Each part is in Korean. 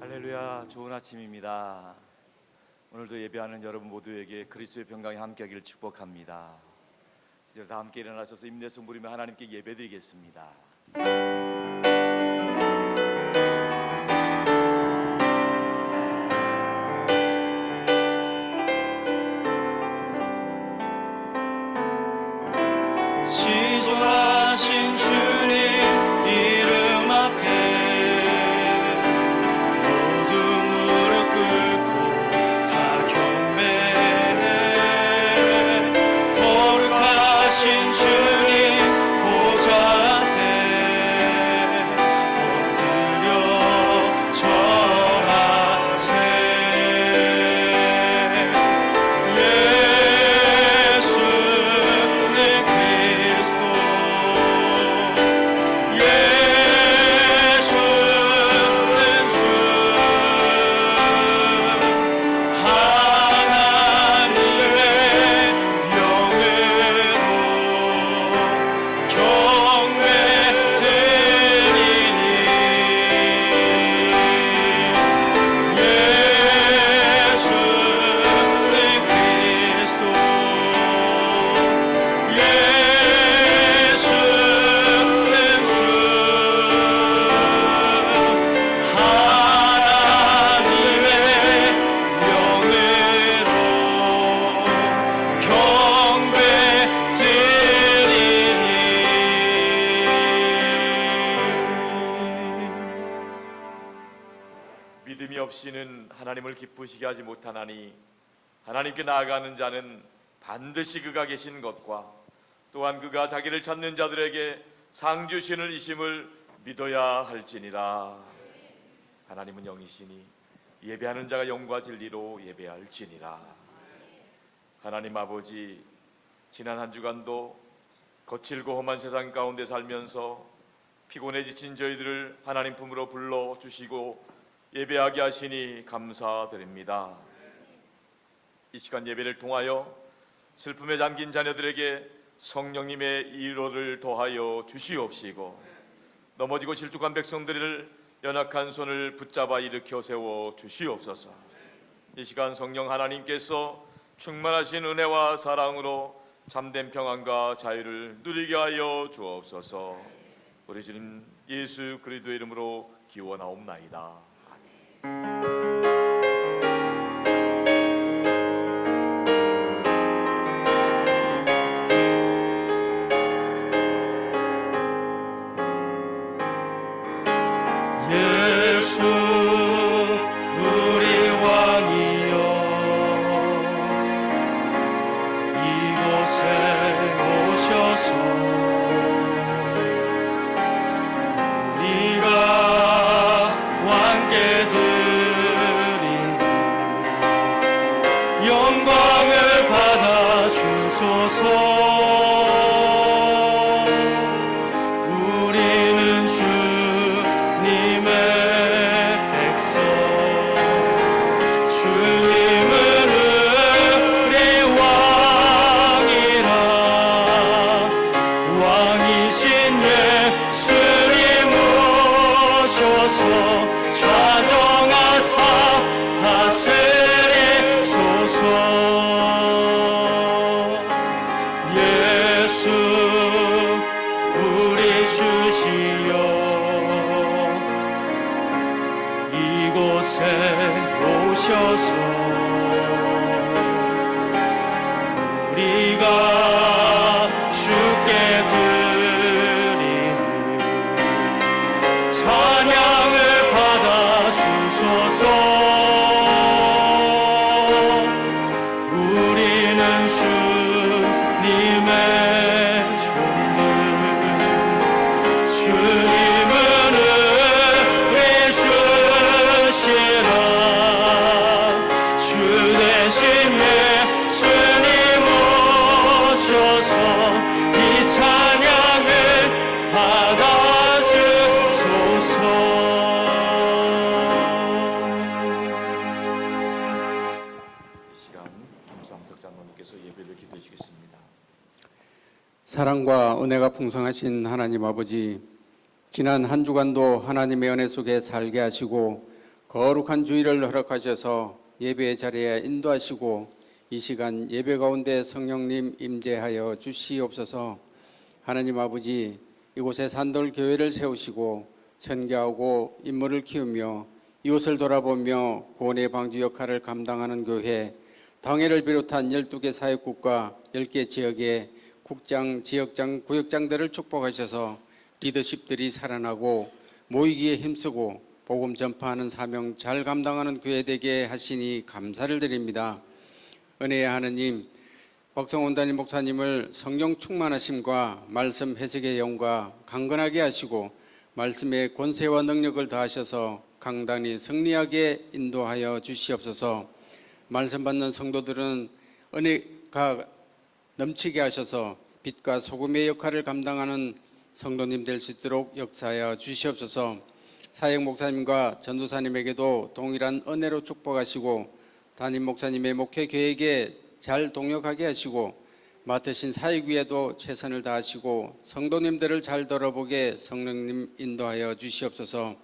할렐루야, 좋은 아침입니다. 오늘도 예배하는 여러분 모두에게 그리스도의 평강이 함께하기를 축복합니다. 이제 다 함께 일어나셔서 임내성 부리며 하나님께 예배드리겠습니다. 시존하신 주님 이름 앞에 거룩하신 주님 보좌 앞에 엎드려 절하세. 예수는 그리스도, 예수는 주, 하나님의 믿음이 없이는 하나님을 기쁘시게 하지 못하나니 하나님께 나아가는 자는 반드시 그가 계신 것과 또한 그가 자기를 찾는 자들에게 상 주시는 이심을 믿어야 할지니라. 하나님은 영이시니 예배하는 자가 영과 진리로 예배할지니라. 하나님 아버지, 지난 한 주간도 거칠고 험한 세상 가운데 살면서 피곤해 지친 저희들을 하나님 품으로 불러주시고 예배하게 하시니 감사드립니다. 이 시간 예배를 통하여 슬픔에 잠긴 자녀들에게 성령님의 위로를 더하여 주시옵시고, 넘어지고 실족한 백성들을 연약한 손을 붙잡아 일으켜 세워 주시옵소서. 이 시간 성령 하나님께서 충만하신 은혜와 사랑으로 참된 평안과 자유를 누리게 하여 주옵소서. 우리 주님 예수 그리스도의 이름으로 기원하옵나이다. 예수 우리 왕이여, 이곳에 오셔서 우리가 왕께 드린 영광을 받아 주소서. 우리는 주님의 백성, 주님은 우리 왕이라. 왕이신 예수님 오셔서 좌정하사 다스리소서. 예수 우리 주시여, 이곳에 오셔서 우리가 주께 드리는 찬양을 받아 주소서. 우리는 주님의 종들, 주님은 우리 주시라. 주 대신 예수님 오셔서 이 찬양을 받아 주소서. 이 시간 김삼덕 장로님께서 예배를 기도해 주겠습니다. 사랑과 은혜가 풍성하신 하나님 아버지, 지난 한 주간도 하나님의 은혜 속에 살게 하시고 거룩한 주일을 허락하셔서 예배의 자리에 인도하시고 이 시간 예배 가운데 성령님 임재하여 주시옵소서. 하나님 아버지, 이곳에 산돌 교회를 세우시고 선교하고 인물을 키우며 이웃을 돌아보며 구원의 방주 역할을 감당하는 교회, 당회를 비롯한 12개 사역국과 10개 지역의 국장, 지역장, 구역장들을 축복하셔서 리더십들이 살아나고 모이기에 힘쓰고 복음 전파하는 사명 잘 감당하는 교회 되게 하시니 감사를 드립니다. 은혜의 하느님, 박성원 담임 목사님을 성령 충만하심과 말씀 해석의 영과 강건하게 하시고 말씀의 권세와 능력을 다하셔서 강단이 승리하게 인도하여 주시옵소서. 말씀 받는 성도들은 은혜가 넘치게 하셔서 빛과 소금의 역할을 감당하는 성도님 될 수 있도록 역사하여 주시옵소서. 사역 목사님과 전도사님에게도 동일한 은혜로 축복하시고 담임 목사님의 목회 계획에 잘 동역하게 하시고 맡으신 사역 위에도 최선을 다하시고 성도님들을 잘 돌아보게 성령님 인도하여 주시옵소서.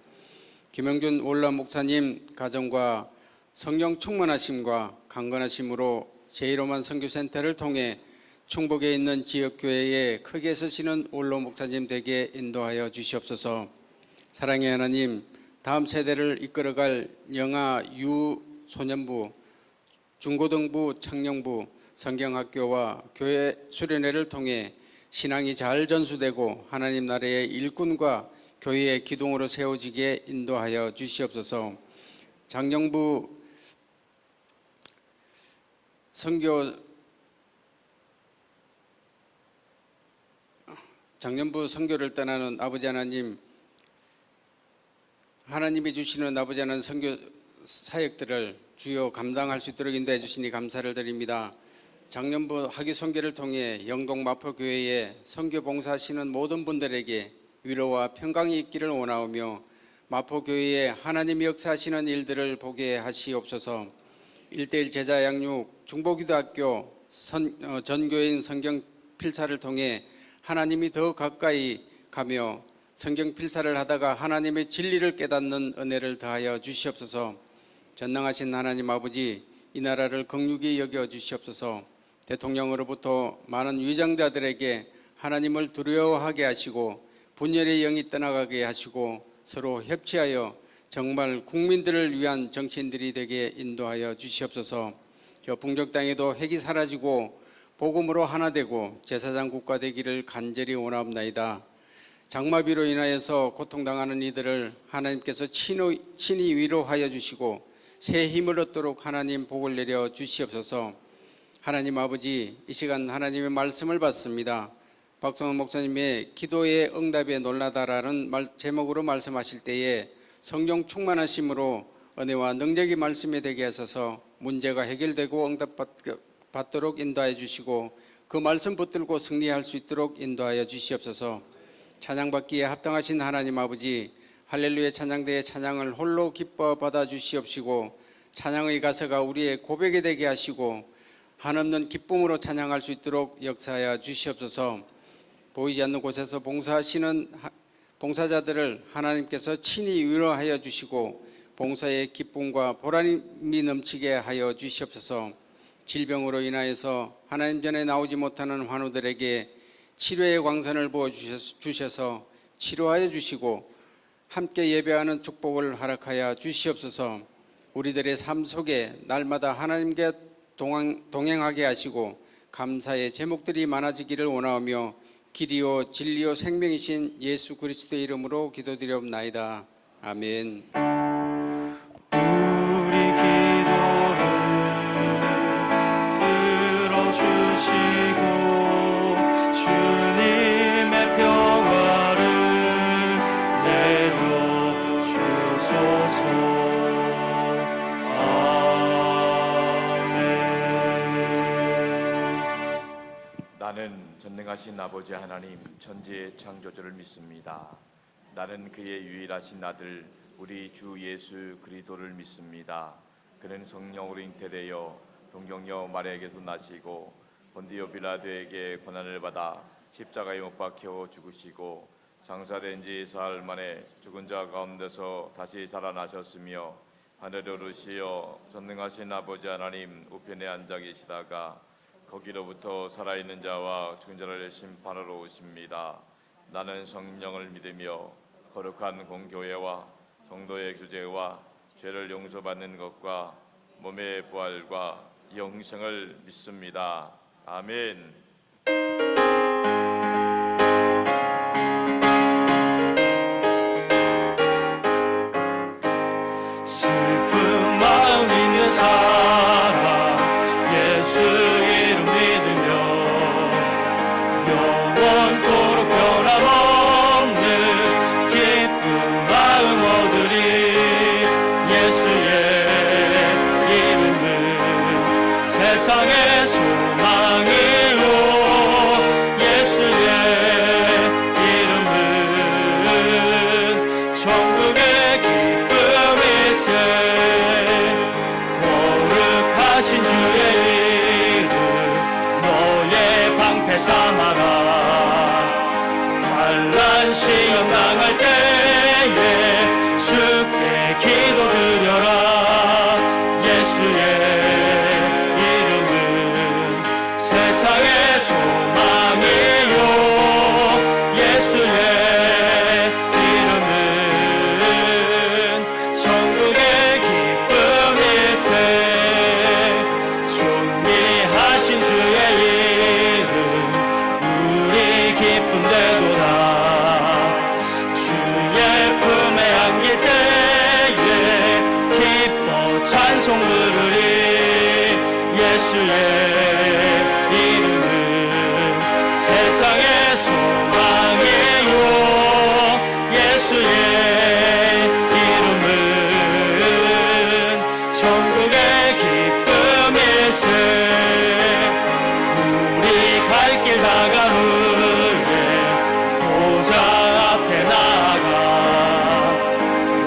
김영준 원로 목사님 가정과 성령 충만하심과 강건하심으로 제1호만 선교센터를 통해 충북에 있는 지역교회에 크게 쓰시는 원로 목사님 되게 인도하여 주시옵소서. 사랑의 하나님, 다음 세대를 이끌어갈 영아, 유, 소년부, 중고등부, 청년부, 성경학교와 교회 수련회를 통해 신앙이 잘 전수되고 하나님 나라의 일꾼과 교회의 기둥으로 세워지게 인도하여 주시옵소서. 장년부 선교를 떠나는 아버지 하나님, 하나님이 주시는 아버지 하나님 선교 사역들을 주여 감당할 수 있도록 인도해 주시니 감사를 드립니다. 작년부 학위 선교를 통해 영동 마포교회에 선교 봉사하시는 모든 분들에게 위로와 평강이 있기를 원하오며 마포교회에 하나님이 역사하시는 일들을 보게 하시옵소서. 1:1 제자 양육 중보기도학교 전교인 성경 필사를 통해 하나님이 더 가까이 가며 성경 필사를 하다가 하나님의 진리를 깨닫는 은혜를 더하여 주시옵소서. 전능하신 하나님 아버지, 이 나라를 긍휼히 여겨 주시옵소서. 대통령으로부터 많은 위장자들에게 하나님을 두려워하게 하시고 분열의 영이 떠나가게 하시고 서로 협치하여 정말 국민들을 위한 정치인들이 되게 인도하여 주시옵소서. 저 북녘 땅에도 핵이 사라지고 복음으로 하나 되고 제사장 국가 되기를 간절히 원하옵나이다. 장마비로 인하여서 고통당하는 이들을 하나님께서 친히 위로하여 주시고 새 힘을 얻도록 하나님 복을 내려 주시옵소서. 하나님 아버지, 이 시간 하나님의 말씀을 받습니다. 박성원 목사님의 기도의 응답에 놀라다라는 제목으로 말씀하실 때에 성령 충만하심으로 은혜와 능력이 말씀이 되게 하셔서 문제가 해결되고 응답받도록 인도하여 주시고 그 말씀 붙들고 승리할 수 있도록 인도하여 주시옵소서. 찬양받기에 합당하신 하나님 아버지, 할렐루야 찬양대의 찬양을 홀로 기뻐 받아 주시옵시고 찬양의 가사가 우리의 고백이 되게 하시고 한없는 기쁨으로 찬양할 수 있도록 역사하여 주시옵소서. 보이지 않는 곳에서 봉사하시는 봉사자들을 하나님께서 친히 위로하여 주시고 봉사의 기쁨과 보람이 넘치게 하여 주시옵소서. 질병으로 인하여서 하나님 전에 나오지 못하는 환우들에게 치료의 광선을 부어주셔서 치료하여 주시고 함께 예배하는 축복을 허락하여 주시옵소서. 우리들의 삶 속에 날마다 하나님께 동행하게 하시고 감사의 제목들이 많아지기를 원하오며 길이요 진리요 생명이신 예수 그리스도의 이름으로 기도드리옵나이다. 아멘. 우리 기도를 들어주시고 주님의 평화를 내려주소서. 나는 전능하신 아버지 하나님 천지의 창조주를 믿습니다. 나는 그의 유일하신 아들 우리 주 예수 그리스도를 믿습니다. 그는 성령으로 잉태되어 동정녀 마리아에게서 나시고 본디오 빌라도에게 고난을 받아 십자가에 못 박혀 죽으시고 장사된 지 4일 만에 죽은 자 가운데서 다시 살아나셨으며 하늘에 오르시어 전능하신 아버지 하나님 우편에 앉아 계시다가 거기로부터 살아있는 자와 죽은 자를 심판하러 오십니다. 나는 성령을 믿으며 거룩한 공교회와 성도의 교제와 죄를 용서받는 것과 몸의 부활과 영생을 믿습니다. 아멘. 슬픈 마음 있는 사람 예수 이름 믿으며 영원토록 변함없는 기쁜 마음 얻으리. 예수의 이름은 세상의 소망이요 예수의 이름은 천국의 기쁨이세. 거룩하신 주의 이름 너의 방패 삼아라. 환난 시험 당할 때에 쉽게 기도드려라. 예수의 이름은 세상의 소망이요 예수의 이름은 천국의 기쁨이세. 존귀하신 주의 이름 우리 기쁨되도다. 주의 품에 안길 때에 기뻐 찬송 부르리. 예수의 이름은 세상의 소망이요 예수의 이름은 천국의 기쁨이세. 우리 갈 길 다간 후에 보좌 앞에 나아가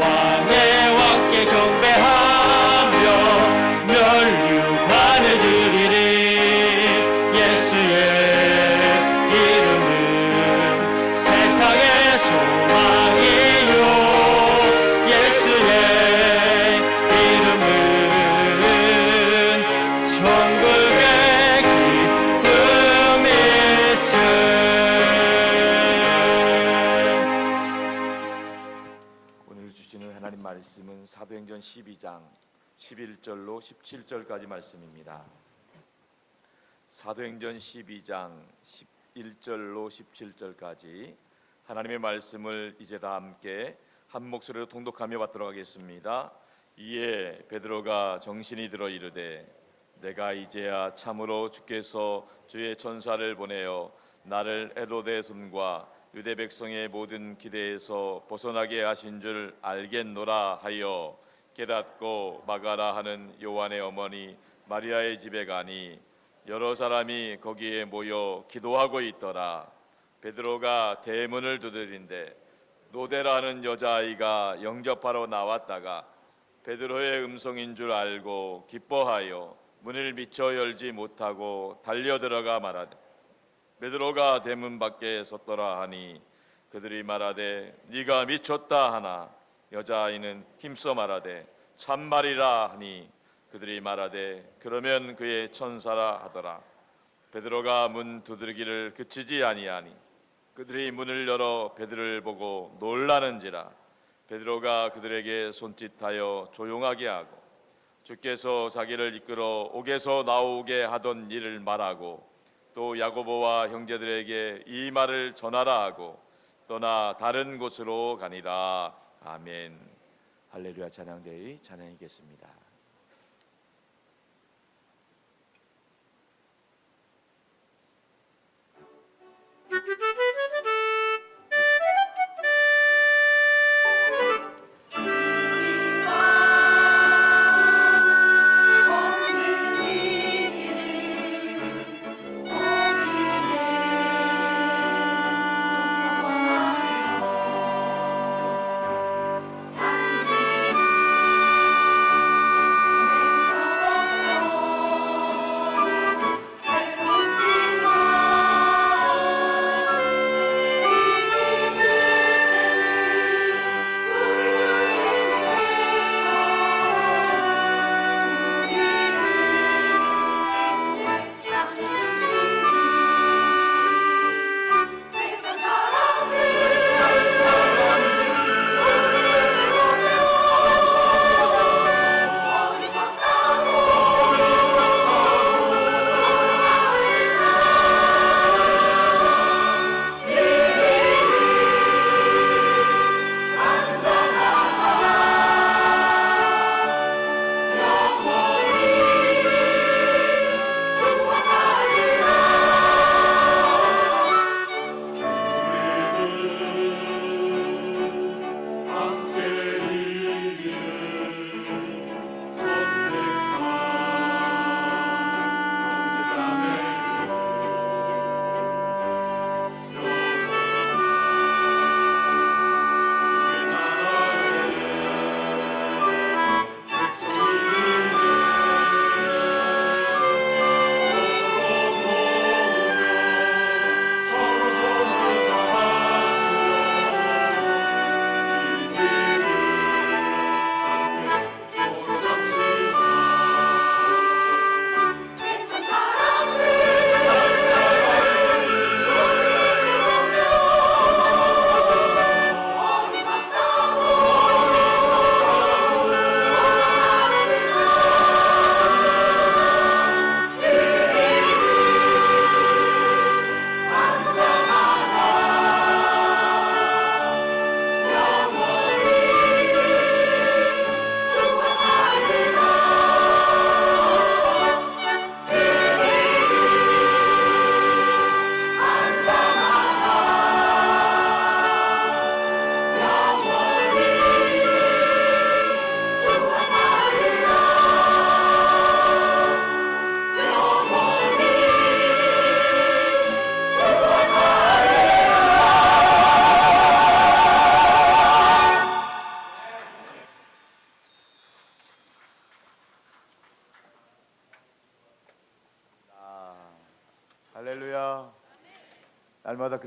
왕의 왕께 경배하며 면류관을 드리리. 예수의 이름은 세상의 소망이요 예수의 이름은 천국의 기쁨이세. 오늘 주시는 하나님 말씀은 사도행전 12장 11절로 17절까지 말씀입니다. 사도행전 12장 11절로 17절까지 하나님의 말씀을 이제 다 함께 한 목소리로 통독하며 받도록 하겠습니다. 이에 베드로가 정신이 들어 이르되 내가 이제야 참으로 주께서 주의 천사를 보내어 나를 헤로데 손과 유대 백성의 모든 기대에서 벗어나게 하신 줄 알겠노라 하여 깨닫고 마가라 하는 요한의 어머니 마리아의 집에 가니 여러 사람이 거기에 모여 기도하고 있더라. 베드로가 대문을 두드린데 노대라는 여자아이가 영접하러 나왔다가 베드로의 음성인 줄 알고 기뻐하여 문을 미처 열지 못하고 달려 들어가 말하되 베드로가 대문 밖에 섰더라 하니 그들이 말하되 네가 미쳤다 하나 여자아이는 힘써 말하되 참말이라 하니 그들이 말하되 그러면 그의 천사라 하더라. 베드로가 문 두드리기를 그치지 아니하니 그들이 문을 열어 베드로를 보고 놀라는지라. 베드로가 그들에게 손짓하여 조용하게 하고 주께서 자기를 이끌어 옥에서 나오게 하던 일을 말하고 또 야고보와 형제들에게 이 말을 전하라 하고 떠나 다른 곳으로 가니라. 아멘. 할렐루야. 찬양대의 찬양이겠습니다.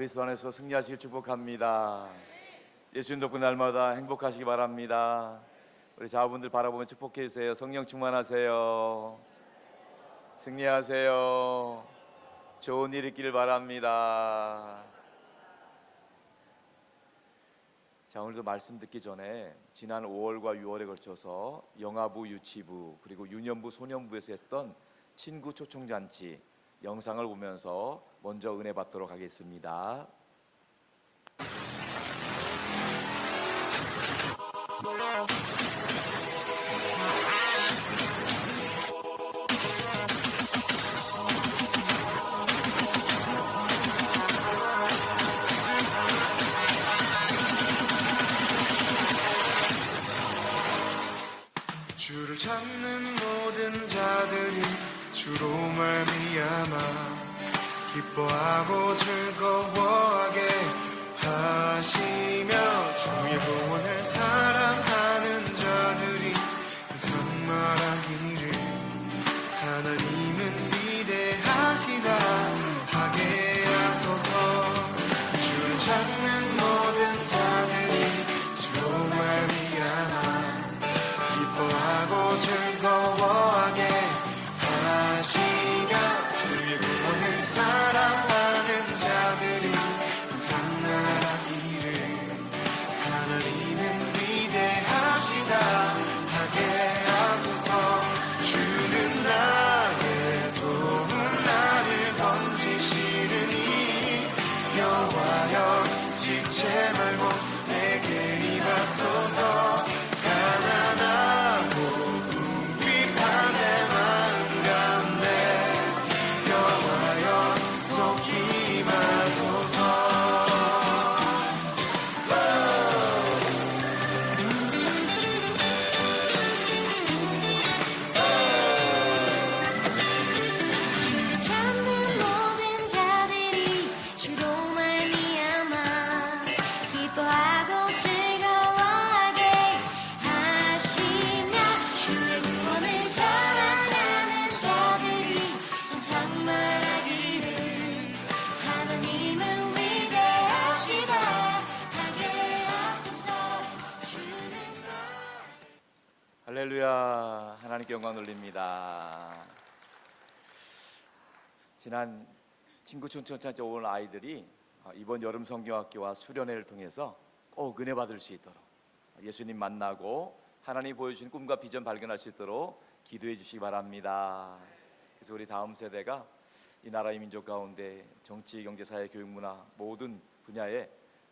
그리스도 안에서 승리하시길 축복합니다. 예수님 덕분 날마다 행복하시기 바랍니다. 우리 자녀분들 바라보면 축복해 주세요. 성령 충만하세요. 승리하세요. 좋은 일 있기를 바랍니다. 자, 오늘도 말씀 듣기 전에 지난 5월과 6월에 걸쳐서 영아부, 유치부 그리고 유년부, 소년부에서 했던 친구 초청잔치 영상을 보면서 먼저 은혜 받도록 하겠습니다. 주를 찾는 모든 자들이 주로 말미암아 기뻐하고 즐거워하게 하시며 주의 구원을 사랑하는 자들이 항상 말하기를 하나님은 위대하시다 하게 하소서. 주를 찾는 모든 자들이 주로 말미암아 기뻐하고 즐거워하게 하시며 주의 구원을 사랑하는 자들이 항상 말하기를 하나님은 위대하시다 하게 하소서. 주는 나의 도움 나를 건지시느니 여호와여 지체 말고 내게 임하소서. 가난하고 궁핍한 내 마음 가운데 여호와여 속히 임하소서. 주를 찾는 모든 자들이 주로 말미암아 기뻐하고 즐거워하게 하시며 주의 구원을 사랑하는 자들이 항상 말하기를 하나님은 위대하시다 하게 하소서. 주는 할렐루야. 하나님께 영광 돌립니다. 지난 친구 춘천찬치 온 아이들이 이번 여름 성경학교와 수련회를 통해서 꼭 은혜 받을 수 있도록 예수님 만나고 하나님 보여주신 꿈과 비전 발견할 수 있도록 기도해 주시기 바랍니다. 그래서 우리 다음 세대가 이 나라의 민족 가운데 정치, 경제, 사회, 교육, 문화 모든 분야의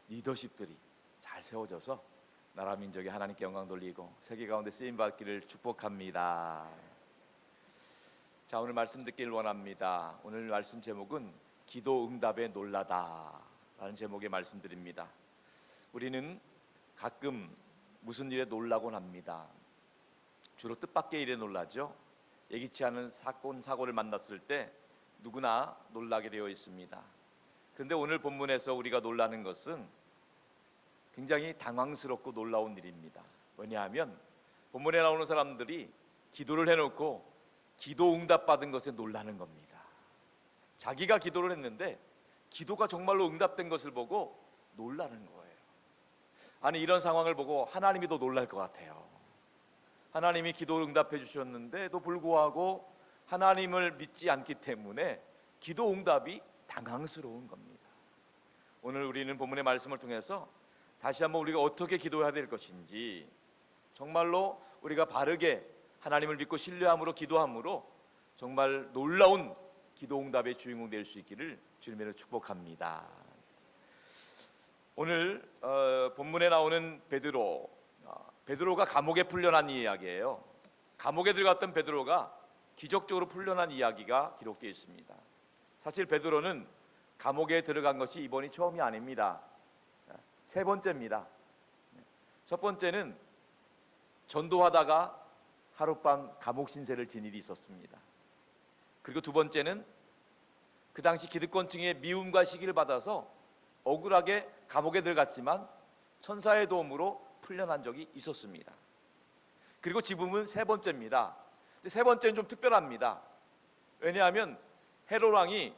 리더십들이 잘 세워져서 나라 민족이 하나님께 영광 돌리고 세계 가운데 쓰임 받기를 축복합니다. 자, 오늘 말씀 듣기를 원합니다. 오늘 말씀 제목은 기도 응답에 놀라다 라는 제목의 말씀드립니다. 우리는 가끔 무슨 일에 놀라곤 합니다. 주로 뜻밖의 일에 놀라죠. 예기치 않은 사건, 사고를 만났을 때 누구나 놀라게 되어 있습니다. 그런데 오늘 본문에서 우리가 놀라는 것은 굉장히 당황스럽고 놀라운 일입니다. 왜냐하면 본문에 나오는 사람들이 기도를 해놓고 기도 응답 받은 것에 놀라는 겁니다. 자기가 기도를 했는데 기도가 정말로 응답된 것을 보고 놀라는 거예요. 아니, 이런 상황을 보고 하나님이 더 놀랄 것 같아요. 하나님이 기도를 응답해 주셨는데도 불구하고 하나님을 믿지 않기 때문에 기도 응답이 당황스러운 겁니다. 오늘 우리는 본문의 말씀을 통해서 다시 한번 우리가 어떻게 기도해야 될 것인지, 정말로 우리가 바르게 하나님을 믿고 신뢰함으로 기도함으로 정말 놀라운 기도 응답의 주인공 될 수 있기를 주님으로 축복합니다. 오늘 본문에 나오는 베드로가 감옥에 풀려난 이야기예요. 감옥에 들어갔던 베드로가 기적적으로 풀려난 이야기가 기록되어 있습니다. 사실 베드로는 감옥에 들어간 것이 이번이 처음이 아닙니다. 세 번째입니다. 첫 번째는 전도하다가 하룻밤 감옥 신세를 진 일이 있었습니다. 그리고 두 번째는 그 당시 기득권층의 미움과 시기를 받아서 억울하게 감옥에 들어갔지만 천사의 도움으로 풀려난 적이 있었습니다. 그리고 지금은 세 번째입니다. 근데 세 번째는 좀 특별합니다. 왜냐하면 헤롯 왕이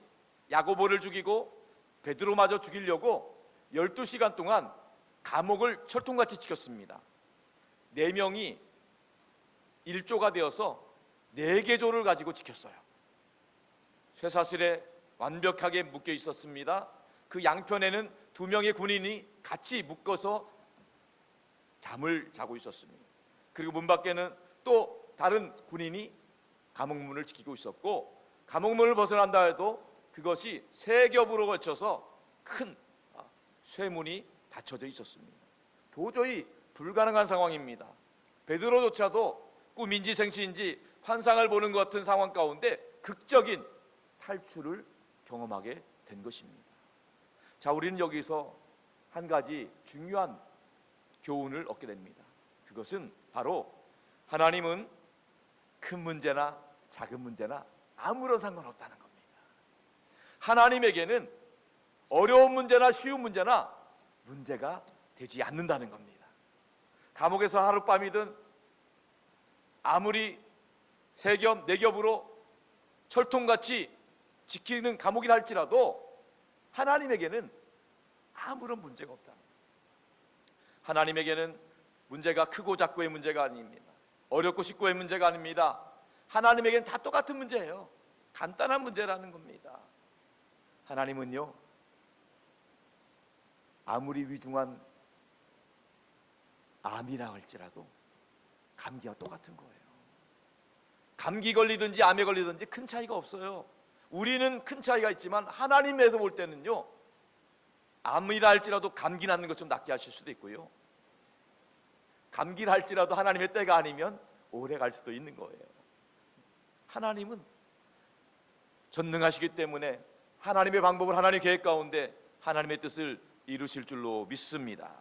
야고보를 죽이고 베드로마저 죽이려고 12시간 동안 감옥을 철통같이 지켰습니다. 4명이 1조가 되어서 4개조를 가지고 지켰어요. 쇠사슬에 완벽하게 묶여 있었습니다. 그 양편에는 2명의 군인이 같이 묶어서 잠을 자고 있었습니다. 그리고 문 밖에는 또 다른 군인이 감옥문을 지키고 있었고, 감옥문을 벗어난다 해도 그것이 3겹으로 걸쳐서 큰 쇠문이 닫혀져 있었습니다. 도저히 불가능한 상황입니다. 베드로조차도 꿈인지 생시인지 환상을 보는 것 같은 상황 가운데 극적인 탈출을 경험하게 된 것입니다. 자, 우리는 여기서 한 가지 중요한 교훈을 얻게 됩니다. 그것은 바로 하나님은 큰 문제나 작은 문제나 아무런 상관없다는 겁니다. 하나님에게는 어려운 문제나 쉬운 문제나 문제가 되지 않는다는 겁니다. 감옥에서 하룻밤이든 아무리 3겹, 4겹으로 철통같이 지키는 감옥이라 할지라도 하나님에게는 아무런 문제가 없다. 하나님에게는 문제가 크고 작고의 문제가 아닙니다. 어렵고 쉽고의 문제가 아닙니다. 하나님에게는 다 똑같은 문제예요. 간단한 문제라는 겁니다. 하나님은요, 아무리 위중한 암이라 할지라도 감기와 똑같은 거예요. 감기 걸리든지 암에 걸리든지 큰 차이가 없어요. 우리는 큰 차이가 있지만 하나님에서 볼 때는요, 암이라 할지라도 감기 낫는 것 좀 낫게 하실 수도 있고요, 감기를 할지라도 하나님의 때가 아니면 오래 갈 수도 있는 거예요. 하나님은 전능하시기 때문에 하나님의 방법을 하나님의 계획 가운데 하나님의 뜻을 이루실 줄로 믿습니다.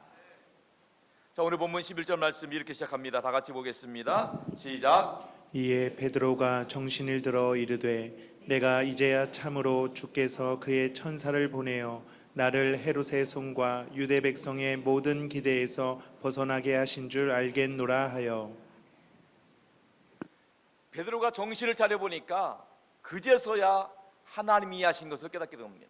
자, 오늘 본문 11절 말씀 이렇게 시작합니다. 다 같이 보겠습니다. 시작. 이에 베드로가 정신을 들어 이르되 내가 이제야 참으로 주께서 그의 천사를 보내어 나를 헤롯의 손과 유대 백성의 모든 기대에서 벗어나게 하신 줄 알겠노라 하여. 베드로가 정신을 차려보니까 그제서야 하나님이 하신 것을 깨닫게 됩니다.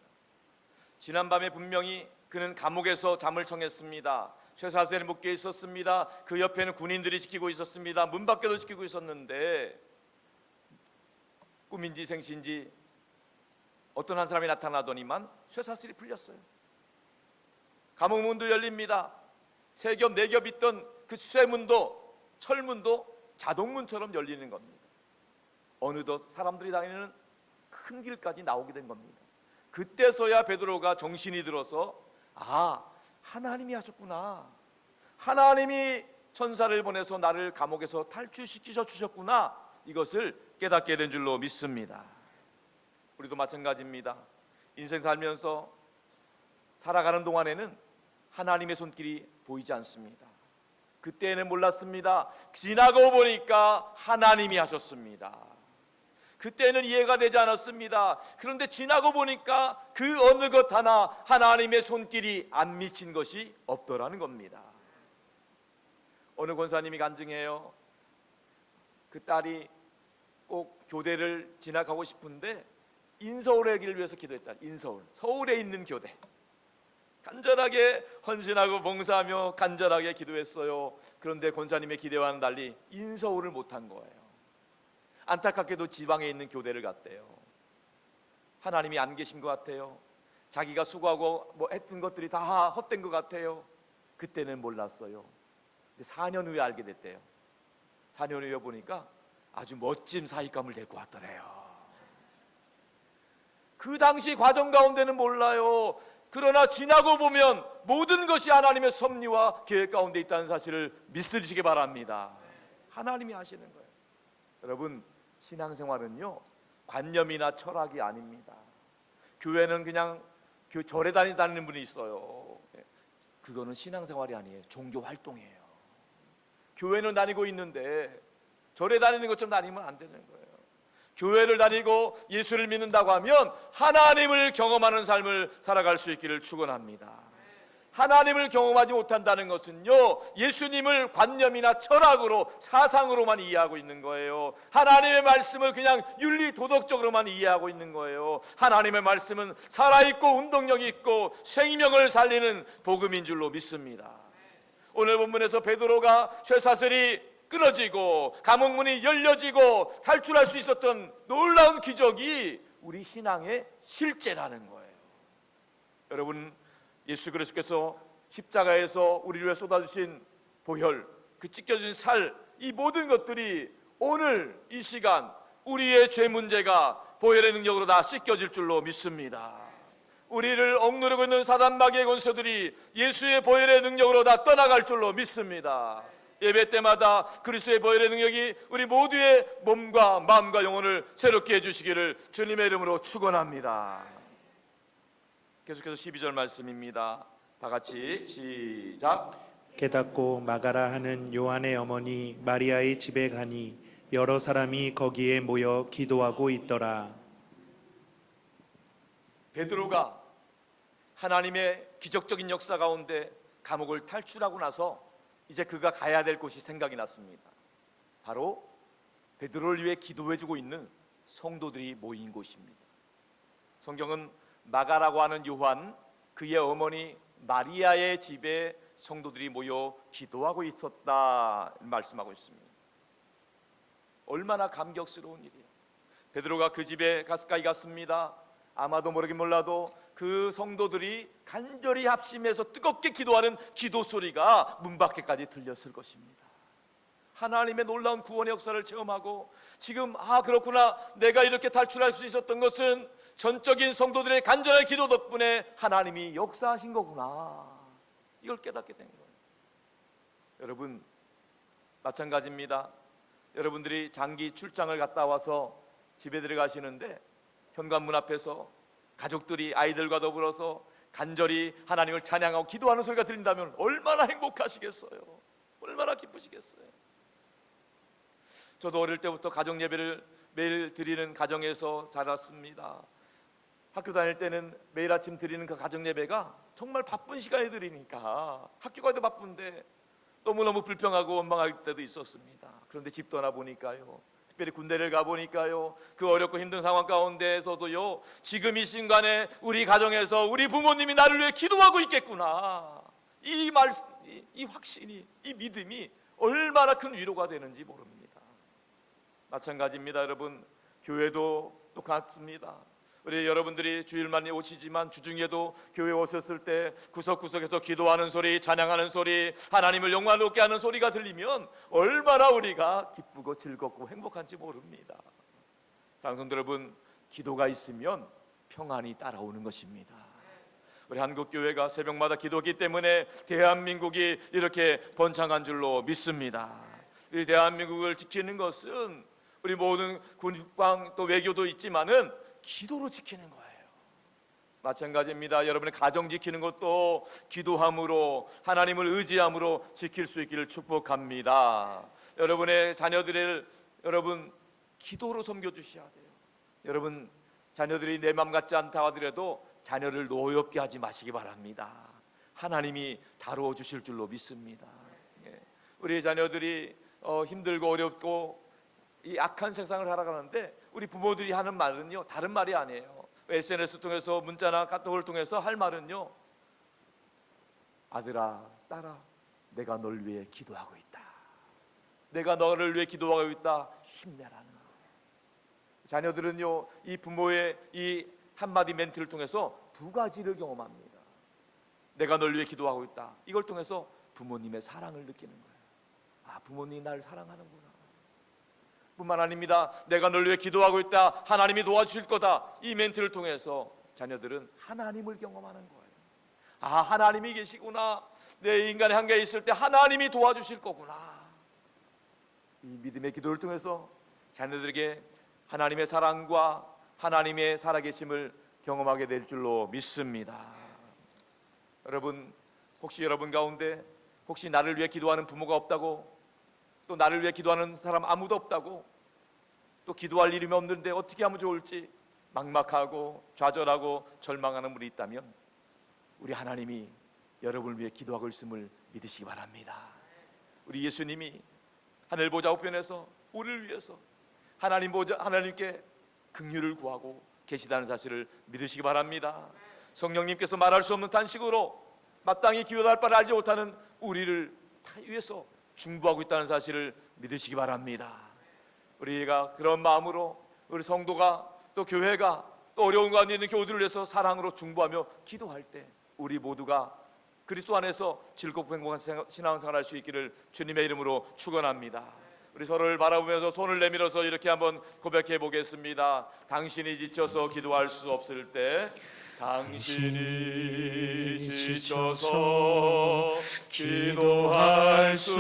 지난밤에 분명히 그는 감옥에서 잠을 청했습니다. 쇠사슬에 묶여 있었습니다. 그 옆에는 군인들이 지키고 있었습니다. 문 밖에도 지키고 있었는데 꿈인지 생시인지 어떤 한 사람이 나타나더니만 쇠사슬이 풀렸어요. 감옥 문도 열립니다. 3겹 4겹 있던 그 쇠문도 철문도 자동문처럼 열리는 겁니다. 어느덧 사람들이 다니는 큰 길까지 나오게 된 겁니다. 그때서야 베드로가 정신이 들어서 하나님이 하셨구나, 하나님이 천사를 보내서 나를 감옥에서 탈출시키셔 주셨구나, 이것을 깨닫게 된 줄로 믿습니다. 우리도 마찬가지입니다. 인생 살면서 살아가는 동안에는 하나님의 손길이 보이지 않습니다. 그때는 몰랐습니다. 지나고 보니까 하나님이 하셨습니다. 그때는 이해가 되지 않았습니다. 그런데 지나고 보니까 그 어느 것 하나 하나님의 손길이 안 미친 것이 없더라는 겁니다. 어느 권사님이 간증해요. 그 딸이 꼭 교대를 진학하고 싶은데 인서울에 가기를 위해서 기도했다. 인서울, 서울에 있는 교대. 간절하게 헌신하고 봉사하며 간절하게 기도했어요. 그런데 권사님의 기대와는 달리 인서울을 못한 거예요. 안타깝게도 지방에 있는 교대를 갔대요. 하나님이 안 계신 것 같아요. 자기가 수고하고 했던 것들이 다 헛된 것 같아요. 그때는 몰랐어요. 근데 4년 후에 알게 됐대요. 4년 후에 보니까 아주 멋진 사익감을 데리고 왔더래요. 그 당시 과정 가운데는 몰라요. 그러나 지나고 보면 모든 것이 하나님의 섭리와 계획 가운데 있다는 사실을 믿으시기 바랍니다. 하나님이 하시는 거예요. 여러분, 신앙생활은요, 관념이나 철학이 아닙니다. 교회는 그냥 절에 다니는 분이 있어요. 그거는 신앙생활이 아니에요. 종교 활동이에요. 교회는 다니고 있는데 절에 다니는 것처럼 다니면 안 되는 거예요. 교회를 다니고 예수를 믿는다고 하면 하나님을 경험하는 삶을 살아갈 수 있기를 축원합니다. 하나님을 경험하지 못한다는 것은요, 예수님을 관념이나 철학으로, 사상으로만 이해하고 있는 거예요. 하나님의 말씀을 그냥 윤리 도덕적으로만 이해하고 있는 거예요. 하나님의 말씀은 살아있고 운동력이 있고 생명을 살리는 복음인 줄로 믿습니다. 오늘 본문에서 베드로가 쇠사슬이 끊어지고 감옥문이 열려지고 탈출할 수 있었던 놀라운 기적이 우리 신앙의 실제라는 거예요. 여러분, 예수 그리스도께서 십자가에서 우리를 위해 쏟아주신 보혈, 그 찢겨진 살, 이 모든 것들이 오늘 이 시간 우리의 죄 문제가 보혈의 능력으로 다 씻겨질 줄로 믿습니다. 우리를 억누르고 있는 사단 마귀의 권세들이 예수의 보혈의 능력으로 다 떠나갈 줄로 믿습니다. 예배 때마다 그리스도의 보혈의 능력이 우리 모두의 몸과 마음과 영혼을 새롭게 해주시기를 주님의 이름으로 축원합니다. 계속해서 12절 말씀입니다. 다 같이 시작. 깨닫고 마가라 하는 요한의 어머니 마리아의 집에 가니 여러 사람이 거기에 모여 기도하고 있더라. 베드로가 하나님의 기적적인 역사 가운데 감옥을 탈출하고 나서 이제 그가 가야 될 곳이 생각이 났습니다. 바로 베드로를 위해 기도해주고 있는 성도들이 모인 곳입니다. 성경은 마가라고 하는 요한, 그의 어머니 마리아의 집에 성도들이 모여 기도하고 있었다 말씀하고 있습니다. 얼마나 감격스러운 일이에요. 베드로가 그 집에 가까이 갔습니다. 아마도 모르긴 몰라도 그 성도들이 간절히 합심해서 뜨겁게 기도하는 기도 소리가 문 밖에까지 들렸을 것입니다. 하나님의 놀라운 구원의 역사를 체험하고 지금 그렇구나, 내가 이렇게 탈출할 수 있었던 것은 전적인 성도들의 간절한 기도 덕분에 하나님이 역사하신 거구나, 이걸 깨닫게 된 거예요. 여러분, 마찬가지입니다. 여러분들이 장기 출장을 갔다 와서 집에 들어가시는데 현관문 앞에서 가족들이 아이들과 더불어서 간절히 하나님을 찬양하고 기도하는 소리가 들린다면 얼마나 행복하시겠어요. 얼마나 기쁘시겠어요. 저도 어릴 때부터 가정 예배를 매일 드리는 가정에서 자랐습니다. 학교 다닐 때는 매일 아침 드리는 그 가정 예배가 정말 바쁜 시간에 드리니까 학교 가도 바쁜데 너무너무 불평하고 원망할 때도 있었습니다. 그런데 집 떠나 보니까요, 특별히 군대를 가보니까요, 그 어렵고 힘든 상황 가운데에서도요, 지금 이 순간에 우리 가정에서 우리 부모님이 나를 위해 기도하고 있겠구나, 이 확신이, 이 믿음이 얼마나 큰 위로가 되는지 모릅니다. 마찬가지입니다. 여러분, 교회도 똑같습니다. 우리 여러분들이 주일만 오시지만 주중에도 교회 오셨을 때 구석구석에서 기도하는 소리, 찬양하는 소리, 하나님을 영광롭게 하는 소리가 들리면 얼마나 우리가 기쁘고 즐겁고 행복한지 모릅니다. 장성들 여러분, 기도가 있으면 평안이 따라오는 것입니다. 우리 한국교회가 새벽마다 기도하기 때문에 대한민국이 이렇게 번창한 줄로 믿습니다. 이 대한민국을 지키는 것은 우리 모든 국방 또 외교도 있지만은 기도로 지키는 거예요. 마찬가지입니다. 여러분의 가정 지키는 것도 기도함으로, 하나님을 의지함으로 지킬 수 있기를 축복합니다. 여러분의 자녀들을 여러분 기도로 섬겨주셔야 돼요. 여러분, 자녀들이 내 맘 같지 않다 하더라도 자녀를 노엽게 하지 마시기 바랍니다. 하나님이 다루어 주실 줄로 믿습니다. 우리 자녀들이 힘들고 어렵고 이 악한 세상을 살아가는데 우리 부모들이 하는 말은요, 다른 말이 아니에요. SNS 통해서 문자나 카톡을 통해서 할 말은요, 아들아, 딸아, 내가 널 위해 기도하고 있다, 내가 너를 위해 기도하고 있다, 힘내라는 거예요. 자녀들은요, 이 부모의 이 한마디 멘트를 통해서 두 가지를 경험합니다. 내가 널 위해 기도하고 있다, 이걸 통해서 부모님의 사랑을 느끼는 거예요. 부모님이 나를 사랑하는구나. 뿐만 아닙니다. 내가 널 위해 기도하고 있다, 하나님이 도와주실 거다, 이 멘트를 통해서 자녀들은 하나님을 경험하는 거예요. 하나님이 계시구나, 내 인간의 한계에 있을 때 하나님이 도와주실 거구나. 이 믿음의 기도를 통해서 자녀들에게 하나님의 사랑과 하나님의 살아계심을 경험하게 될 줄로 믿습니다. 여러분, 혹시 여러분 가운데 혹시 나를 위해 기도하는 부모가 없다고, 또 나를 위해 기도하는 사람 아무도 없다고, 또 기도할 일이 없는데 어떻게 하면 좋을지 막막하고 좌절하고 절망하는 분이 있다면 우리 하나님이 여러분을 위해 기도하고 있음을 믿으시기 바랍니다. 우리 예수님이 하늘 보좌 우편에서 우리를 위해서 하나님께 긍휼을 구하고 계시다는 사실을 믿으시기 바랍니다. 성령님께서 말할 수 없는 탄식으로 마땅히 기도할 바를 알지 못하는 우리를 다 위해서 중보하고 있다는 사실을 믿으시기 바랍니다. 우리가 그런 마음으로 우리 성도가 또 교회가 또 어려운 가운데 있는 교우들을 위해서 사랑으로 중보하며 기도할 때 우리 모두가 그리스도 안에서 즐겁고 행복한 신앙생활 할 수 있기를 주님의 이름으로 축원합니다. 우리 서로를 바라보면서 손을 내밀어서 이렇게 한번 고백해 보겠습니다. 당신이 지쳐서 기도할 수 없을 때, 당신이 지쳐서 기도할 수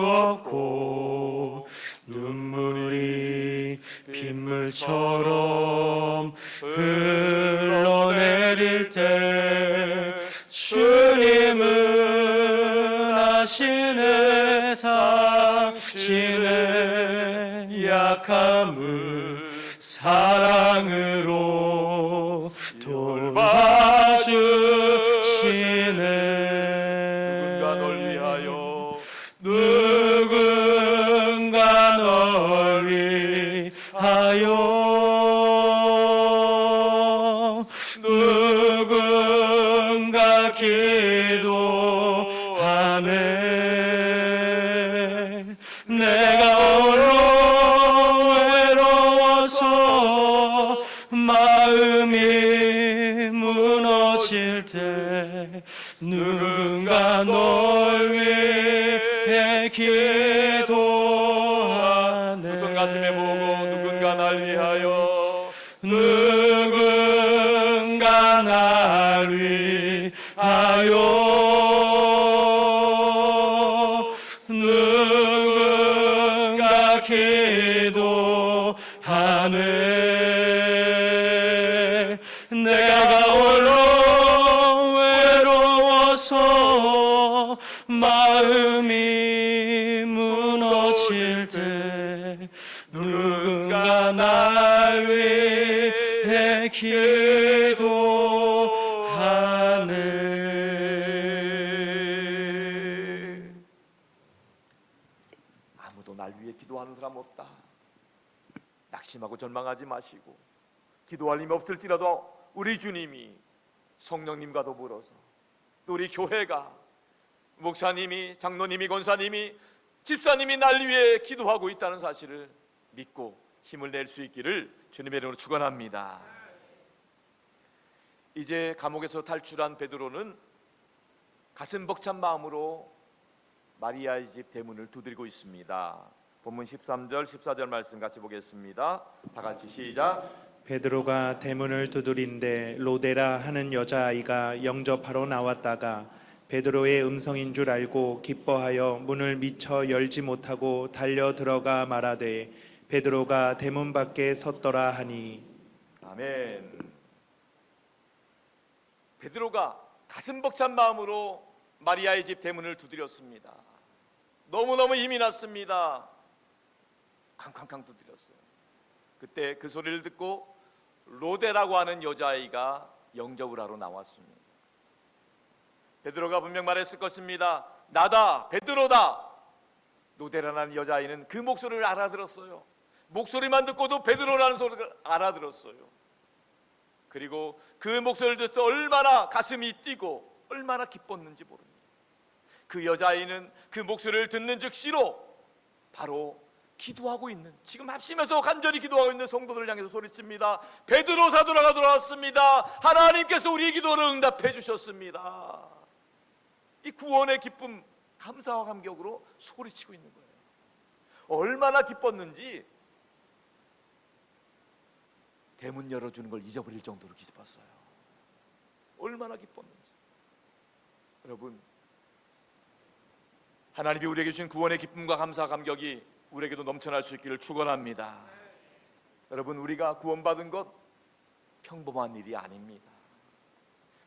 없고 눈물이 빗물처럼 흘러내릴 때 주님은 아시네. 당신의 약함을 사랑으로 돌봐주시네. 누군가 널 위하여, 누군가 널 위하여, 누군가 기도하네. 내가 홀로 외로워서 마음이 무너질 때 누군가 널 위해 기도하네. 두 손 가슴에 보고 누군가 날 위하여, 누군가 날 위하여, 누군가 기도하네. 내가 홀로 외로워서 마음이 무너질 때 누군가 날 위해 기도하네. 아무도 날 위해 기도하는 사람 없다. 낙심하고 절망하지 마시고, 기도할 힘이 없을지라도 우리 주님이 성령님과 더불어서 또 우리 교회가, 목사님이, 장로님이, 권사님이, 집사님이 날 위해 기도하고 있다는 사실을 믿고 힘을 낼 수 있기를 주님의 이름으로 축원합니다. 이제 감옥에서 탈출한 베드로는 가슴 벅찬 마음으로 마리아의 집 대문을 두드리고 있습니다. 본문 13절, 14절 말씀 같이 보겠습니다. 다 같이 시작. 베드로가 대문을 두드린데 로데라 하는 여자아이가 영접하러 나왔다가 베드로의 음성인 줄 알고 기뻐하여 문을 미처 열지 못하고 달려 들어가 말하되 베드로가 대문 밖에 섰더라 하니. 아멘. 베드로가 가슴 벅찬 마음으로 마리아의 집 대문을 두드렸습니다. 너무너무 힘이 났습니다. 쾅쾅쾅 두드렸어요. 그때 그 소리를 듣고 로데라고 하는 여자아이가 영접을 하러 나왔습니다. 베드로가 분명 말했을 것입니다. 나다, 베드로다. 로데라는 여자아이는 그 목소리를 알아들었어요. 목소리만 듣고도 베드로라는 소리를 알아들었어요. 그리고 그 목소리를 듣고 얼마나 가슴이 뛰고 얼마나 기뻤는지 모릅니다. 그 여자아이는 그 목소리를 듣는 즉시로 바로 기도하고 있는, 지금 합심해서 간절히 기도하고 있는 성도들을 향해서 소리칩니다. 베드로 사도라가 돌아왔습니다. 하나님께서 우리 기도를 응답해 주셨습니다. 이 구원의 기쁨, 감사와 감격으로 소리치고 있는 거예요. 얼마나 기뻤는지 대문 열어주는 걸 잊어버릴 정도로 기뻤어요. 얼마나 기뻤는지. 여러분, 하나님이 우리에게 주신 구원의 기쁨과 감사 감격이 우리에게도 넘쳐날 수 있기를 축원합니다. 여러분, 우리가 구원받은 것 평범한 일이 아닙니다.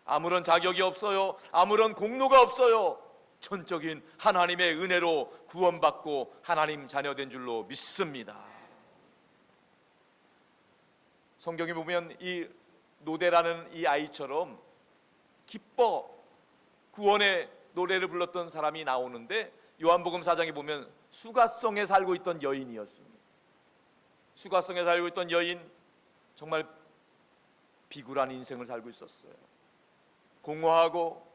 아무런 자격이 없어요. 아무런 공로가 없어요. 전적인 하나님의 은혜로 구원받고 하나님 자녀된 줄로 믿습니다. 성경에 보면 이 노데라는 이 아이처럼 기뻐 구원의 노래를 불렀던 사람이 나오는데 요한복음 4장에 보면 수가성에 살고 있던 여인이었습니다. 수가성에 살고 있던 여인, 정말 비굴한 인생을 살고 있었어요. 공허하고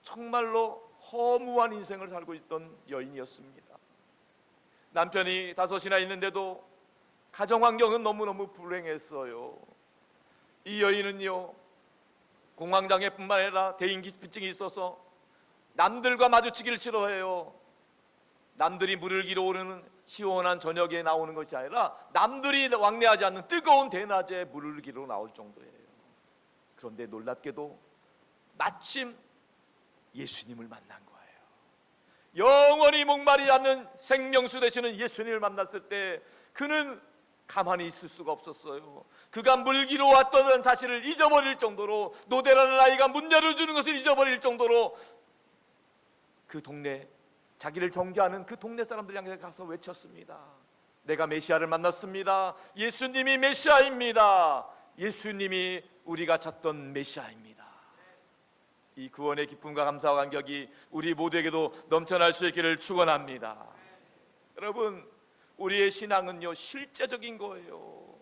정말로 허무한 인생을 살고 있던 여인이었습니다. 남편이 5이나 있는데도 가정 환경은 너무너무 불행했어요. 이 여인은요, 공황장애뿐만 아니라 대인기피증이 있어서 남들과 마주치기를 싫어해요. 남들이 물을 기로 오르는 시원한 저녁에 나오는 것이 아니라 남들이 왕래하지 않는 뜨거운 대낮에 물을 기로 나올 정도예요. 그런데 놀랍게도 마침 예수님을 만난 거예요. 영원히 목마르지 않는 생명수 되시는 예수님을 만났을 때 그는 가만히 있을 수가 없었어요. 그가 물기로 왔던 사실을 잊어버릴 정도로, 노대라는 아이가 문 열어주는 것을 잊어버릴 정도로 그 동네, 자기를 정죄하는 그 동네 사람들 향해 가서 외쳤습니다. 내가 메시아를 만났습니다. 예수님이 메시아입니다. 예수님이 우리가 찾던 메시아입니다. 이 구원의 기쁨과 감사와 감격이 우리 모두에게도 넘쳐날 수 있기를 축원합니다. 여러분, 우리의 신앙은요, 실제적인 거예요.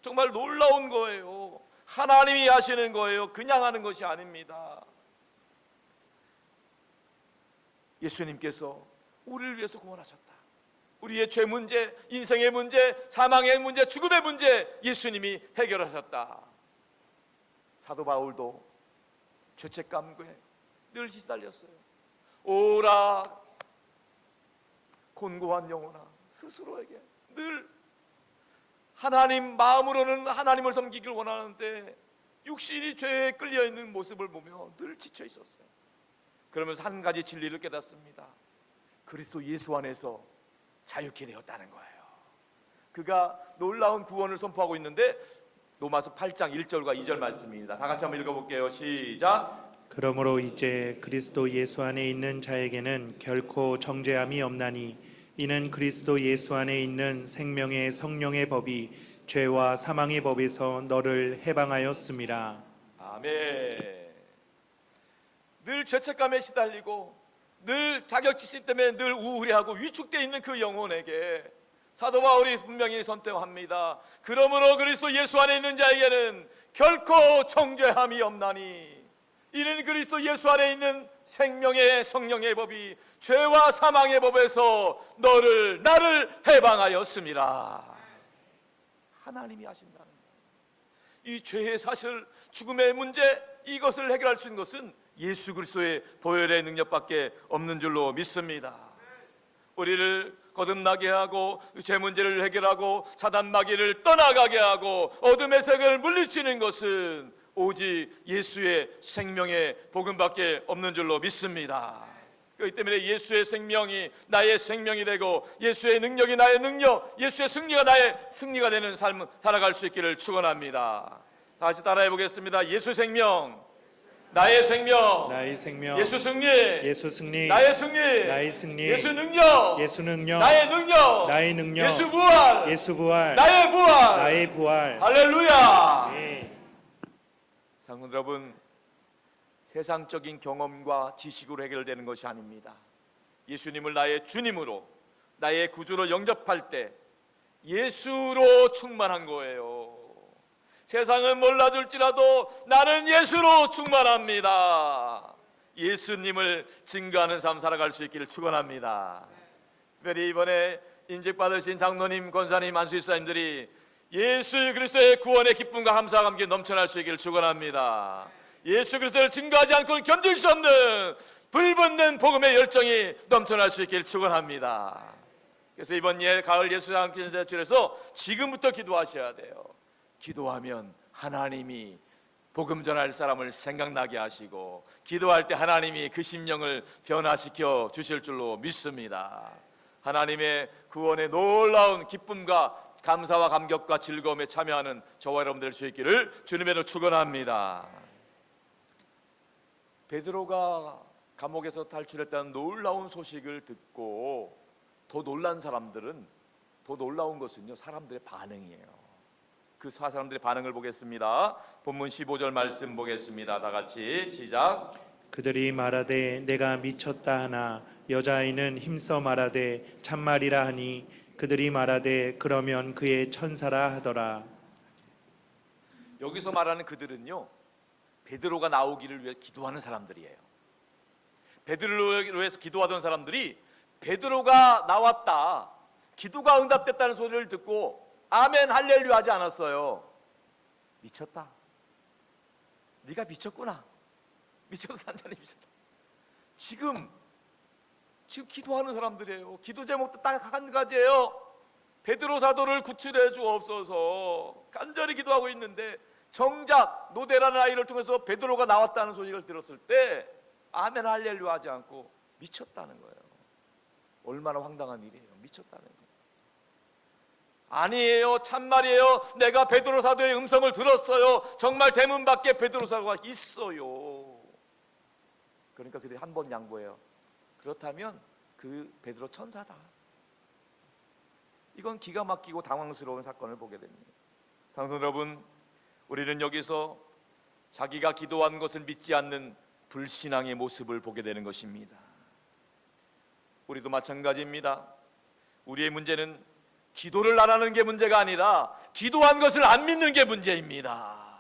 정말 놀라운 거예요. 하나님이 하시는 거예요. 그냥 하는 것이 아닙니다. 예수님께서 우리를 위해서 구원하셨다. 우리의 죄 문제, 인생의 문제, 사망의 문제, 죽음의 문제 예수님이 해결하셨다. 사도 바울도 죄책감에 늘 시달렸어요. 오라 곤고한 영혼아, 스스로에게 늘 하나님, 마음으로는 하나님을 섬기길 원하는데 육신이 죄에 끌려있는 모습을 보며 늘 지쳐 있었어요. 그러면서 한 가지 진리를 깨닫습니다. 그리스도 예수 안에서 자유케 되었다는 거예요. 그가 놀라운 구원을 선포하고 있는데 로마서 8장 1절과 2절 말씀입니다. 다 같이 한번 읽어볼게요. 시작. 그러므로 이제 그리스도 예수 안에 있는 자에게는 결코 정죄함이 없나니 이는 그리스도 예수 안에 있는 생명의 성령의 법이 죄와 사망의 법에서 너를 해방하였습니다. 아멘. 늘 죄책감에 시달리고 늘 자격지심 때문에 늘 우울해하고 위축되어 있는 그 영혼에게 사도 바울이 분명히 선택합니다. 그러므로 그리스도 예수 안에 있는 자에게는 결코 정죄함이 없나니 이는 그리스도 예수 안에 있는 생명의 성령의 법이 죄와 사망의 법에서 나를 해방하였습니다. 하나님이 하신다는 거예요. 이 죄의 사실, 죽음의 문제, 이것을 해결할 수 있는 것은 예수 그리스도의 보혈의 능력밖에 없는 줄로 믿습니다. 우리를 거듭나게 하고 죄 문제를 해결하고 사단 마귀를 떠나가게 하고 어둠의 세계를 물리치는 것은 오직 예수의 생명의 복음밖에 없는 줄로 믿습니다. 그렇기 때문에 예수의 생명이 나의 생명이 되고 예수의 능력이 나의 능력, 예수의 승리가 나의 승리가 되는 삶을 살아갈 수 있기를 축원합니다. 다시 따라해 보겠습니다. 예수 생명, 나의 생명, 나의 생명, 예수 승리, 예수 승리, 나의 승리, 나의 승리, 예수 능력, 예수 능력, 나의 능력, 나의 능력, 예수 부활, 예수 부활, 나의 부활, 나의 부활. 할렐루야. 네. 사랑하는 여러분, 세상적인 경험과 지식으로 해결되는 것이 아닙니다. 예수님을 나의 주님으로, 나의 구주로 영접할 때 예수로 충만한 거예요. 세상은 몰라줄지라도 나는 예수로 충만합니다. 예수님을 증거하는 삶 살아갈 수 있기를 축원합니다. 특별히 이번에 임직받으신 장로님, 권사님, 안수집사님들이 예수 그리스도의 구원의 기쁨과 감사와 함께 넘쳐날 수 있기를 축원합니다. 예수 그리스도를 증거하지 않고는 견딜 수 없는 불붙는 복음의 열정이 넘쳐날 수 있기를 축원합니다. 그래서 이번 가을 예수장학기도에서 지금부터 기도하셔야 돼요. 기도하면 하나님이 복음 전할 사람을 생각나게 하시고 기도할 때 하나님이 그 심령을 변화시켜 주실 줄로 믿습니다. 하나님의 구원의 놀라운 기쁨과 감사와 감격과 즐거움에 참여하는 저와 여러분들 될 수 있기를 주님의 이름으로 축원합니다. 베드로가 감옥에서 탈출했다는 놀라운 소식을 듣고 더 놀란 사람들은, 더 놀라운 것은요, 사람들의 반응이에요. 그 사람들의 반응을 보겠습니다. 본문 15절 말씀 보겠습니다. 다 같이 시작. 그들이 말하되 내가 미쳤다 하나 여자아이는 힘써 말하되 참말이라 하니 그들이 말하되 그러면 그의 천사라 하더라. 여기서 말하는 그들은요, 베드로가 나오기를 위해 기도하는 사람들이에요. 베드로를 위해서 기도하던 사람들이 베드로가 나왔다, 기도가 응답됐다는 소리를 듣고 아멘 할렐루야 하지 않았어요. 미쳤다, 네가 미쳤구나, 미쳐서 산자니 미쳤다. 지금 기도하는 사람들이에요. 기도 제목도 딱 한 가지예요. 베드로 사도를 구출해 주옵소서. 간절히 기도하고 있는데 정작 노대라는 아이를 통해서 베드로가 나왔다는 소식을 들었을 때 아멘 할렐루야 하지 않고 미쳤다는 거예요. 얼마나 황당한 일이에요. 미쳤다는 거예요. 아니에요, 참말이에요. 내가 베드로 사도의 음성을 들었어요. 정말 대문 밖에 베드로 사도가 있어요. 그러니까 그들이 한 번 양보해요. 그렇다면 그 베드로 천사다. 이건 기가 막히고 당황스러운 사건을 보게 됩니다. 성도 여러분, 우리는 여기서 자기가 기도한 것을 믿지 않는 불신앙의 모습을 보게 되는 것입니다. 우리도 마찬가지입니다. 우리의 문제는 기도를 안 하는 게 문제가 아니라 기도한 것을 안 믿는 게 문제입니다.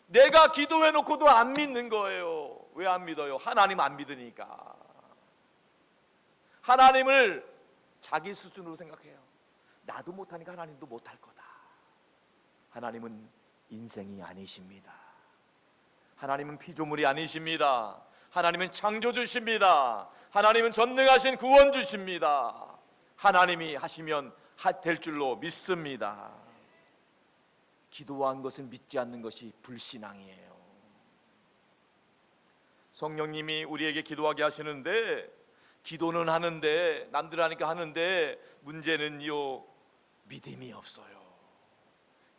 내가 기도해 놓고도 안 믿는 거예요. 왜 안 믿어요? 하나님 안 믿으니까. 하나님을 자기 수준으로 생각해요. 나도 못하니까 하나님도 못할 거다. 하나님은 인생이 아니십니다. 하나님은 피조물이 아니십니다. 하나님은 창조주십니다. 하나님은 전능하신 구원주십니다. 하나님이 하시면 될 줄로 믿습니다. 기도한 것을 믿지 않는 것이 불신앙이에요. 성령님이 우리에게 기도하게 하시는데, 기도는 하는데, 남들 하니까 하는데, 문제는요, 믿음이 없어요.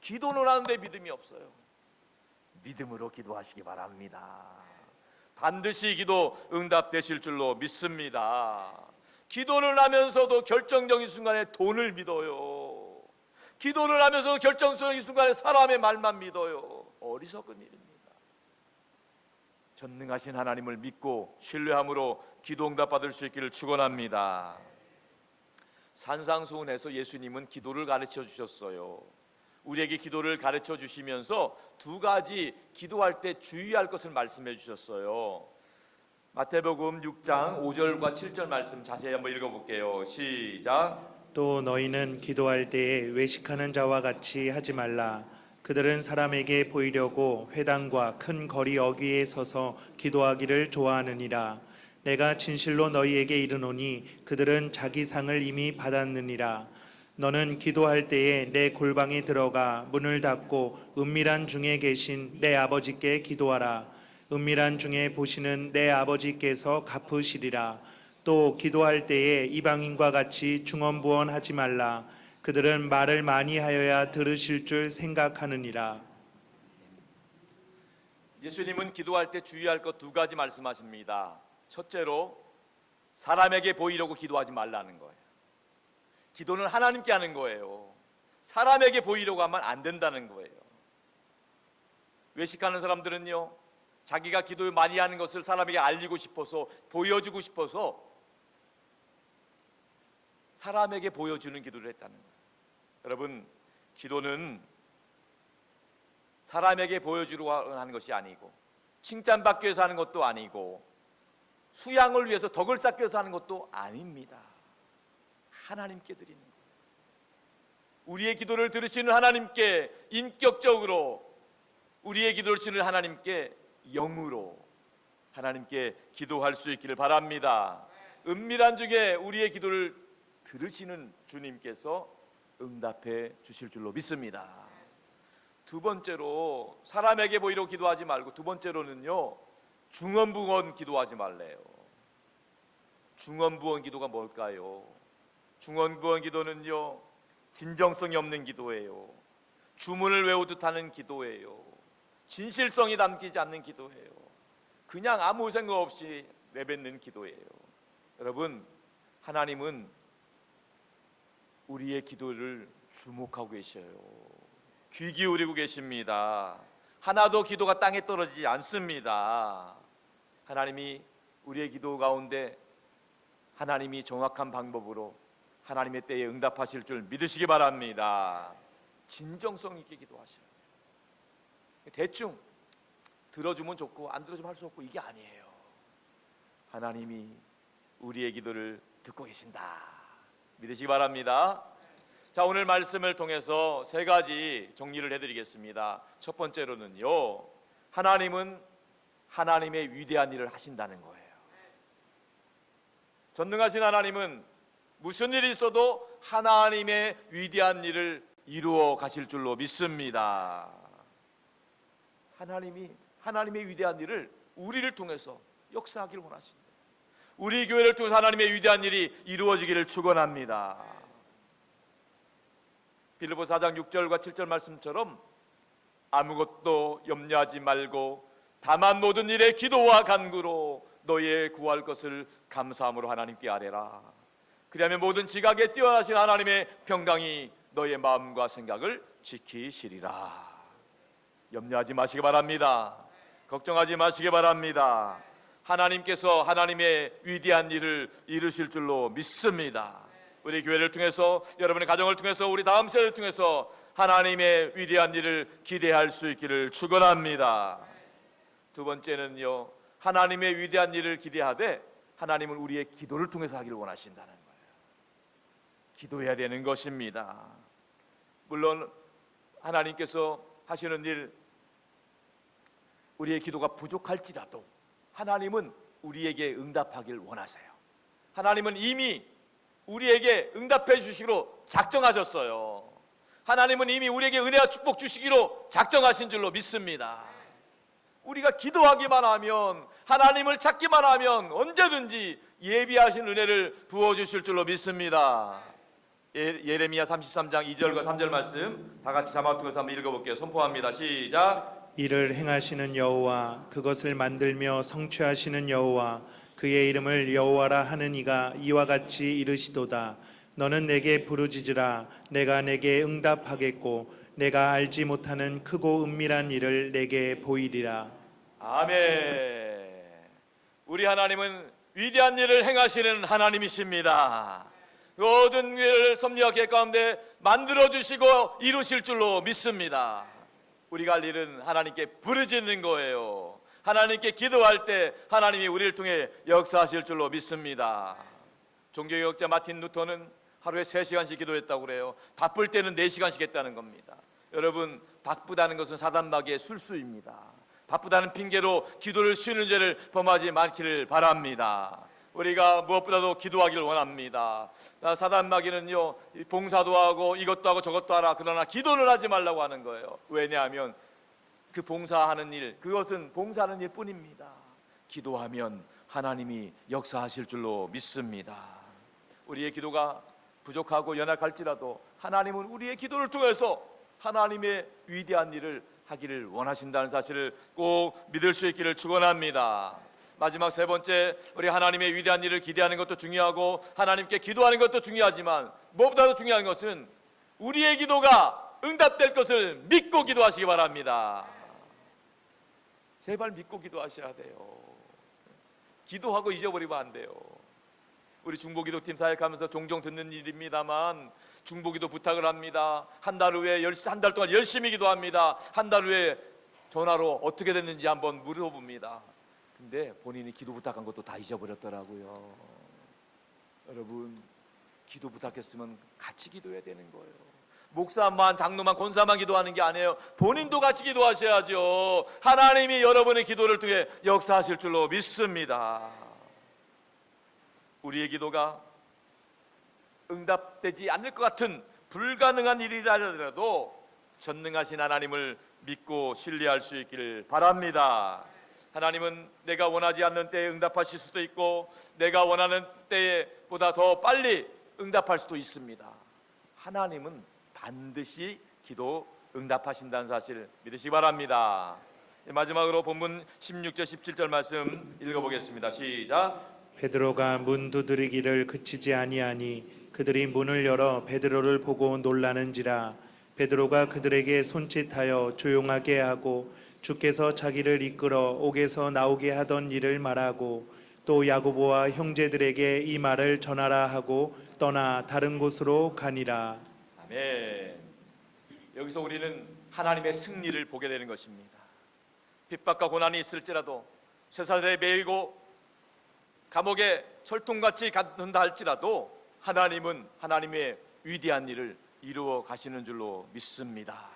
기도는 하는데 믿음이 없어요. 믿음으로 기도하시기 바랍니다. 반드시 기도 응답되실 줄로 믿습니다. 기도를 하면서도 결정적인 순간에 돈을 믿어요. 기도를 하면서 결정적인 순간에 사람의 말만 믿어요. 어리석은 일입니다. 전능하신 하나님을 믿고 신뢰함으로 기도 응답 받을 수 있기를 축원합니다. 산상수훈에서 예수님은 기도를 가르쳐 주셨어요. 우리에게 기도를 가르쳐 주시면서 두 가지 기도할 때 주의할 것을 말씀해 주셨어요. 마태복음 6장 5절과 7절 말씀 자세히 한번 읽어볼게요. 시작. 또 너희는 기도할 때에 외식하는 자와 같이 하지 말라. 그들은 사람에게 보이려고 회당과 큰 거리 어귀에 서서 기도하기를 좋아하느니라. 내가 진실로 너희에게 이르노니 그들은 자기 상을 이미 받았느니라. 너는 기도할 때에 내 골방에 들어가 문을 닫고 은밀한 중에 계신 내 아버지께 기도하라. 은밀한 중에 보시는 내 아버지께서 갚으시리라. 또 기도할 때에 이방인과 같이 중언부언하지 말라. 그들은 말을 많이 하여야 들으실 줄 생각하느니라. 예수님은 기도할 때 주의할 것 두 가지 말씀하십니다. 첫째로 사람에게 보이려고 기도하지 말라는 거예요. 기도는 하나님께 하는 거예요. 사람에게 보이려고 하면 안 된다는 거예요. 외식하는 사람들은요, 자기가 기도를 많이 하는 것을 사람에게 알리고 싶어서, 보여주고 싶어서 사람에게 보여주는 기도를 했다는 거예요. 여러분, 기도는 사람에게 보여주려고 하는 것이 아니고, 칭찬받기 위해서 하는 것도 아니고, 수양을 위해서 덕을 쌓기 위해서 하는 것도 아닙니다. 하나님께 드리는 거예요. 우리의 기도를 들으시는 하나님께, 인격적으로 우리의 기도를 들으시는 하나님께 영으로 하나님께 기도할 수 있기를 바랍니다. 은밀한 중에 우리의 기도를 들으시는 주님께서 응답해 주실 줄로 믿습니다. 두 번째로 사람에게 보이려고 기도하지 말고, 두 번째로는요, 중언부언 기도하지 말래요. 중언부언 기도가 뭘까요? 중언부언 기도는요, 진정성이 없는 기도예요. 주문을 외우듯 하는 기도예요. 진실성이 담기지 않는 기도예요. 그냥 아무 생각 없이 내뱉는 기도예요. 여러분, 하나님은 우리의 기도를 주목하고 계셔요. 귀 기울이고 계십니다. 하나도 기도가 땅에 떨어지지 않습니다. 하나님이 우리의 기도 가운데 하나님이 정확한 방법으로 하나님의 때에 응답하실 줄 믿으시기 바랍니다. 진정성 있게 기도하셔야 돼요. 대충 들어주면 좋고 안 들어주면 할 수 없고 이게 아니에요. 하나님이 우리의 기도를 듣고 계신다 믿으시기 바랍니다. 자, 오늘 말씀을 통해서 세 가지 정리를 해드리겠습니다. 첫 번째로는요, 하나님은 하나님의 위대한 일을 하신다는 거예요. 전능하신 하나님은 무슨 일이 있어도 하나님의 위대한 일을 이루어 가실 줄로 믿습니다. 하나님이 하나님의 위대한 일을 우리를 통해서 역사하기를 원하십니다. 우리 교회를 통해서 하나님의 위대한 일이 이루어지기를 축원합니다. 빌립보서 4장 6절과 7절 말씀처럼 아무것도 염려하지 말고 다만 모든 일에 기도와 간구로 너희의 구할 것을 감사함으로 하나님께 아뢰라. 그리하면 모든 지각에 뛰어나신 하나님의 평강이 너희의 마음과 생각을 지키시리라. 염려하지 마시기 바랍니다. 걱정하지 마시기 바랍니다. 하나님께서 하나님의 위대한 일을 이루실 줄로 믿습니다. 우리 교회를 통해서, 여러분의 가정을 통해서, 우리 다음 세대를 통해서 하나님의 위대한 일을 기대할 수 있기를 축원합니다. 두 번째는요, 하나님의 위대한 일을 기대하되 하나님은 우리의 기도를 통해서 하기를 원하신다는 거예요. 기도해야 되는 것입니다. 물론 하나님께서 하시는 일, 우리의 기도가 부족할지라도 하나님은 우리에게 응답하길 원하세요. 하나님은 이미 우리에게 응답해 주시기로 작정하셨어요. 하나님은 이미 우리에게 은혜와 축복 주시기로 작정하신 줄로 믿습니다. 우리가 기도하기만 하면, 하나님을 찾기만 하면 언제든지 예비하신 은혜를 부어주실 줄로 믿습니다. 예레미야 33장 2절과 3절 말씀 다 같이 자막 통해서 한번 읽어볼게요. 선포합니다. 시작. 이를 행하시는 여호와, 그것을 만들며 성취하시는 여호와, 그의 이름을 여호와라 하는 이가 이와 같이 이르시도다. 너는 내게 부르짖으라. 내가 내게 응답하겠고 내가 알지 못하는 크고 은밀한 일을 내게 보이리라. 아멘. 우리 하나님은 위대한 일을 행하시는 하나님이십니다. 모든 일을 섭리와 계획 가운데 만들어주시고 이루실 줄로 믿습니다. 우리가 할 일은 하나님께 부르짖는 거예요. 하나님께 기도할 때 하나님이 우리를 통해 역사하실 줄로 믿습니다. 종교개혁자 마틴 루터는 하루에 3시간씩 기도했다고 그래요. 바쁠 때는 4시간씩 했다는 겁니다. 여러분, 바쁘다는 것은 사단마귀의 술수입니다. 바쁘다는 핑계로 기도를 쉬는 죄를 범하지 않기를 바랍니다. 우리가 무엇보다도 기도하기를 원합니다. 사단마귀는요, 봉사도 하고 이것도 하고 저것도 하라, 그러나 기도를 하지 말라고 하는 거예요. 왜냐하면 그 봉사하는 일, 그것은 봉사하는 일 뿐입니다. 기도하면 하나님이 역사하실 줄로 믿습니다. 우리의 기도가 부족하고 연약할지라도 하나님은 우리의 기도를 통해서 하나님의 위대한 일을 하기를 원하신다는 사실을 꼭 믿을 수 있기를 축원합니다. 마지막 세 번째, 우리 하나님의 위대한 일을 기대하는 것도 중요하고 하나님께 기도하는 것도 중요하지만 무엇보다도 중요한 것은 우리의 기도가 응답될 것을 믿고 기도하시기 바랍니다. 제발 믿고 기도하셔야 돼요. 기도하고 잊어버리면 안 돼요. 우리 중보기도팀 사역하면서 종종 듣는 일입니다만 중보기도 부탁을 합니다. 한 달 동안 열심히 기도합니다. 한 달 후에 전화로 어떻게 됐는지 한번 물어봅니다. 근데 본인이 기도 부탁한 것도 다 잊어버렸더라고요. 여러분, 기도 부탁했으면 같이 기도해야 되는 거예요. 목사만, 장로만, 권사만 기도하는 게 아니에요. 본인도 같이 기도하셔야죠. 하나님이 여러분의 기도를 통해 역사하실 줄로 믿습니다. 우리의 기도가 응답되지 않을 것 같은 불가능한 일이라 하더라도 전능하신 하나님을 믿고 신뢰할 수 있기를 바랍니다. 하나님은 내가 원하지 않는 때에 응답하실 수도 있고 내가 원하는 때보다 더 빨리 응답할 수도 있습니다. 하나님은 반드시 기도 응답하신다는 사실 믿으시기 바랍니다. 마지막으로 본문 16절 17절 말씀 읽어보겠습니다. 시작. 베드로가 문 두드리기를 그치지 아니하니 그들이 문을 열어 베드로를 보고 놀라는지라. 베드로가 그들에게 손짓하여 조용하게 하고 주께서 자기를 이끌어 옥에서 나오게 하던 일을 말하고 또 야고보와 형제들에게 이 말을 전하라 하고 떠나 다른 곳으로 가니라. 아멘. 여기서 우리는 하나님의 승리를 보게 되는 것입니다. 핍박과 고난이 있을지라도 쇠사슬에 매이고 감옥에 철통같이 갖는다 할지라도 하나님은 하나님의 위대한 일을 이루어 가시는 줄로 믿습니다.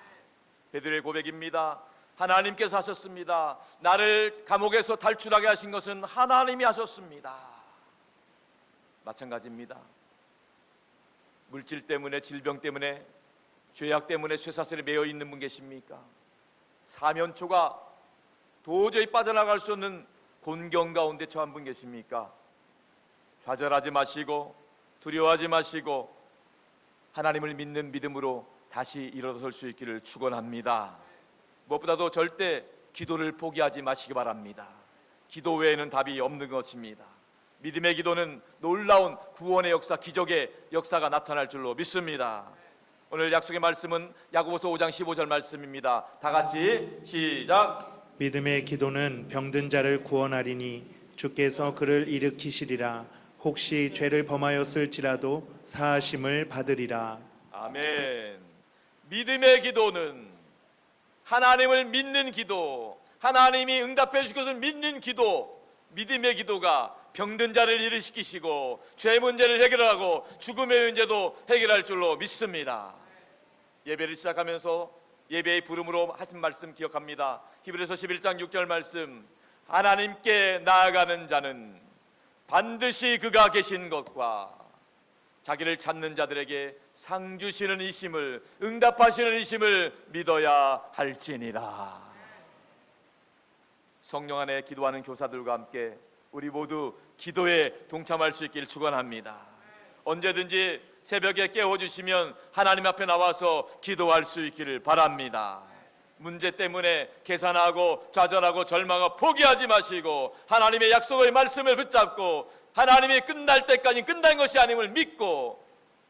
베드로의 고백입니다. 하나님께서 하셨습니다. 나를 감옥에서 탈출하게 하신 것은 하나님이 하셨습니다. 마찬가지입니다. 물질 때문에, 질병 때문에, 죄악 때문에 쇠사슬에 매여 있는 분 계십니까? 사면초가 도저히 빠져나갈 수 없는 곤경 가운데 처한 분 계십니까? 좌절하지 마시고 두려워하지 마시고 하나님을 믿는 믿음으로 다시 일어설 수 있기를 축원합니다. 무엇보다도 절대 기도를 포기하지 마시기 바랍니다. 기도 외에는 답이 없는 것입니다. 믿음의 기도는 놀라운 구원의 역사, 기적의 역사가 나타날 줄로 믿습니다. 오늘 약속의 말씀은 야고보서 5장 15절 말씀입니다. 다 같이 시작. 믿음의 기도는 병든 자를 구원하리니 주께서 그를 일으키시리라. 혹시 죄를 범하였을지라도 사하심을 받으리라. 아멘. 믿음의 기도는 하나님을 믿는 기도, 하나님이 응답해 주실 것을 믿는 기도, 믿음의 기도가 병든 자를 일으키시고 죄 문제를 해결하고 죽음의 문제도 해결할 줄로 믿습니다. 예배를 시작하면서 예배의 부름으로 하신 말씀 기억합니다. 히브리서 11장 6절 말씀, 하나님께 나아가는 자는 반드시 그가 계신 것과 자기를 찾는 자들에게 상 주시는 이심을, 응답하시는 이심을 믿어야 할지니라. 성령 안에 기도하는 교사들과 함께 우리 모두 기도에 동참할 수 있길 축원합니다. 언제든지 새벽에 깨워주시면 하나님 앞에 나와서 기도할 수 있기를 바랍니다. 문제 때문에 계산하고 좌절하고 절망하고 포기하지 마시고 하나님의 약속의 말씀을 붙잡고 하나님이 끝날 때까지 끝난 것이 아님을 믿고